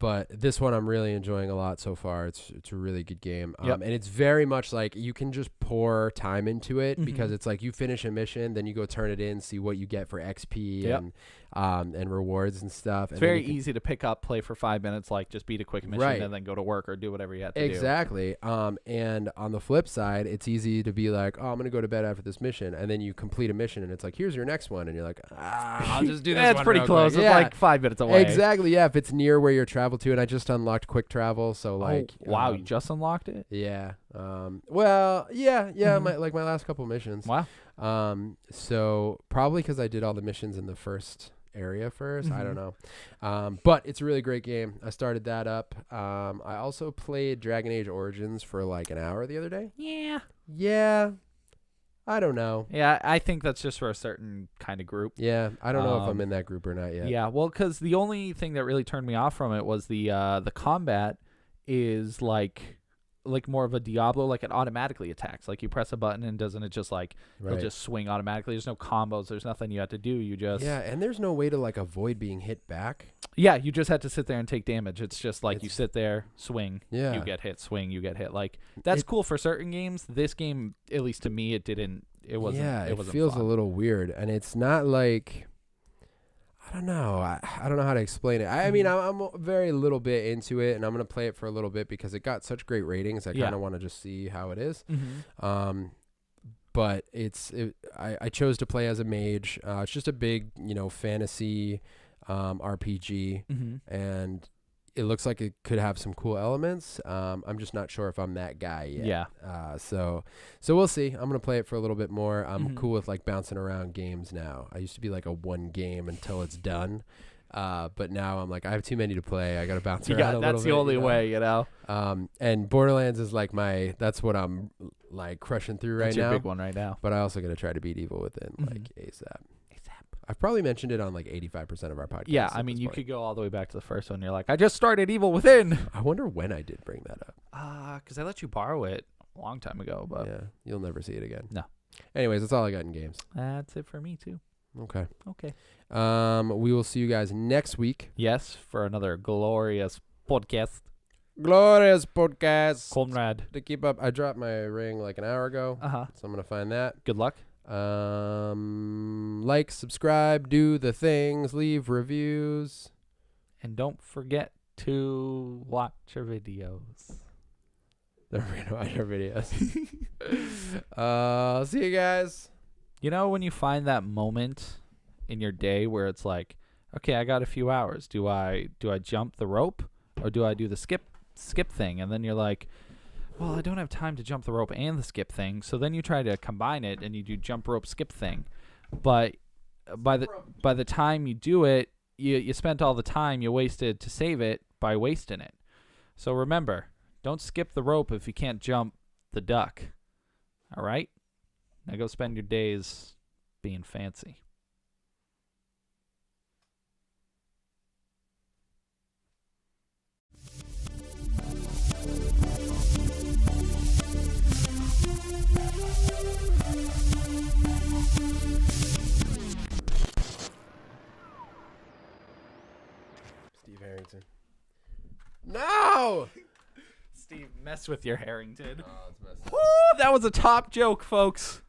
But this one I'm really enjoying a lot so far. It's a really good game. And it's very much like you can just pour time into it because it's like you finish a mission, then you go turn it in, see what you get for XP and rewards and stuff. It's very easy to pick up, play for 5 minutes, like just beat a quick mission and then go to work or do whatever you have to do. Exactly. And on the flip side, it's easy to be like, oh, I'm going to go to bed after this mission. And then you complete a mission and it's like, here's your next one. And you're like, I'll just do this It's one pretty real close. quick. It's like 5 minutes away. Exactly. Yeah. If it's near where you're travel to. And I just unlocked quick travel. So like, wow, you just unlocked it? Yeah. Well, yeah, Mhm. my last couple missions. Wow. So probably because I did all the missions in the first area first. I don't Mhm. know. But it's a really great game. I started that up. I also played Dragon Age Origins for like an hour the other day. Yeah. Yeah. I don't know. Yeah, I think that's just for a certain kind of group. Yeah, I don't know if I'm Um, in that group or not yet. Yeah, well, because the only thing that really turned me off from it was the combat is like more of a Diablo, like it automatically attacks. Like you press a button and doesn't it just like it'll Right. just swing automatically. There's no combos. There's nothing you have to do. You just Yeah, and there's no way to like avoid being hit back. yeah, you just have to sit there and take damage. It's just like you It's- sit there, swing, Yeah. you get hit, swing, you get hit. Like that's It- cool for certain games. This game, at least to me, it didn't. It wasn't. Yeah, it wasn't feels fun. a little weird, and it's not like I don't know. I don't know how to explain it. I mean, I'm a very little bit into it, and I'm gonna play it for a little bit because it got such great ratings. I Yeah. kind of want to just see how it is. Mhm. But I chose to play as a mage. It's just a big, fantasy RPG, Mhm. and it looks like it could have some cool elements. I'm just not sure if I'm that guy yet. Yeah. So we'll see. I'm gonna play it for a little bit more. I'm Mhm. cool with like bouncing around games now. I used to be like a one game until it's done. But now I'm like I have too many to play. I gotta bounce You around got a that's the little only bit, way, you know. And Borderlands is like that's what I'm like crushing through right That's your now. big one right now. But I also gotta try to beat Evil Within Mhm. like ASAP. I've probably mentioned it on like 85% of our podcasts. Yeah, at I mean, this you point. could go all the way back to the first one. You're like, I just started Evil Within. I wonder when I did bring that up. Because I let you borrow it a long time ago, but Yeah, you'll never see it again. No. Anyways, that's all I got in games. that's it for me too. Okay. Okay. We will see you guys next week. Yes, for another glorious podcast. Glorious podcast. Conrad. To keep up, I dropped my ring like an hour ago, Uh-huh. so I'm gonna find that. Good luck. Like, subscribe, do the things, leave reviews. And don't forget to watch our videos. Don't forget to watch our videos. See you guys. You know when you find that moment in your day where it's like, okay, I got a few hours. Do I jump the rope or do I do the skip thing? And then you're like, well, I don't have time to jump the rope and the skip thing. So then you try to combine it and you do jump rope skip thing. But by the time you do it, you spent all the time you wasted to save it by wasting it. So remember, don't skip the rope if you can't jump the duck. All right? Now go spend your days being fancy. Steve Harrington. No! Steve, mess with your Harrington. Oh, it's messed up. Woo, that was a top joke, folks.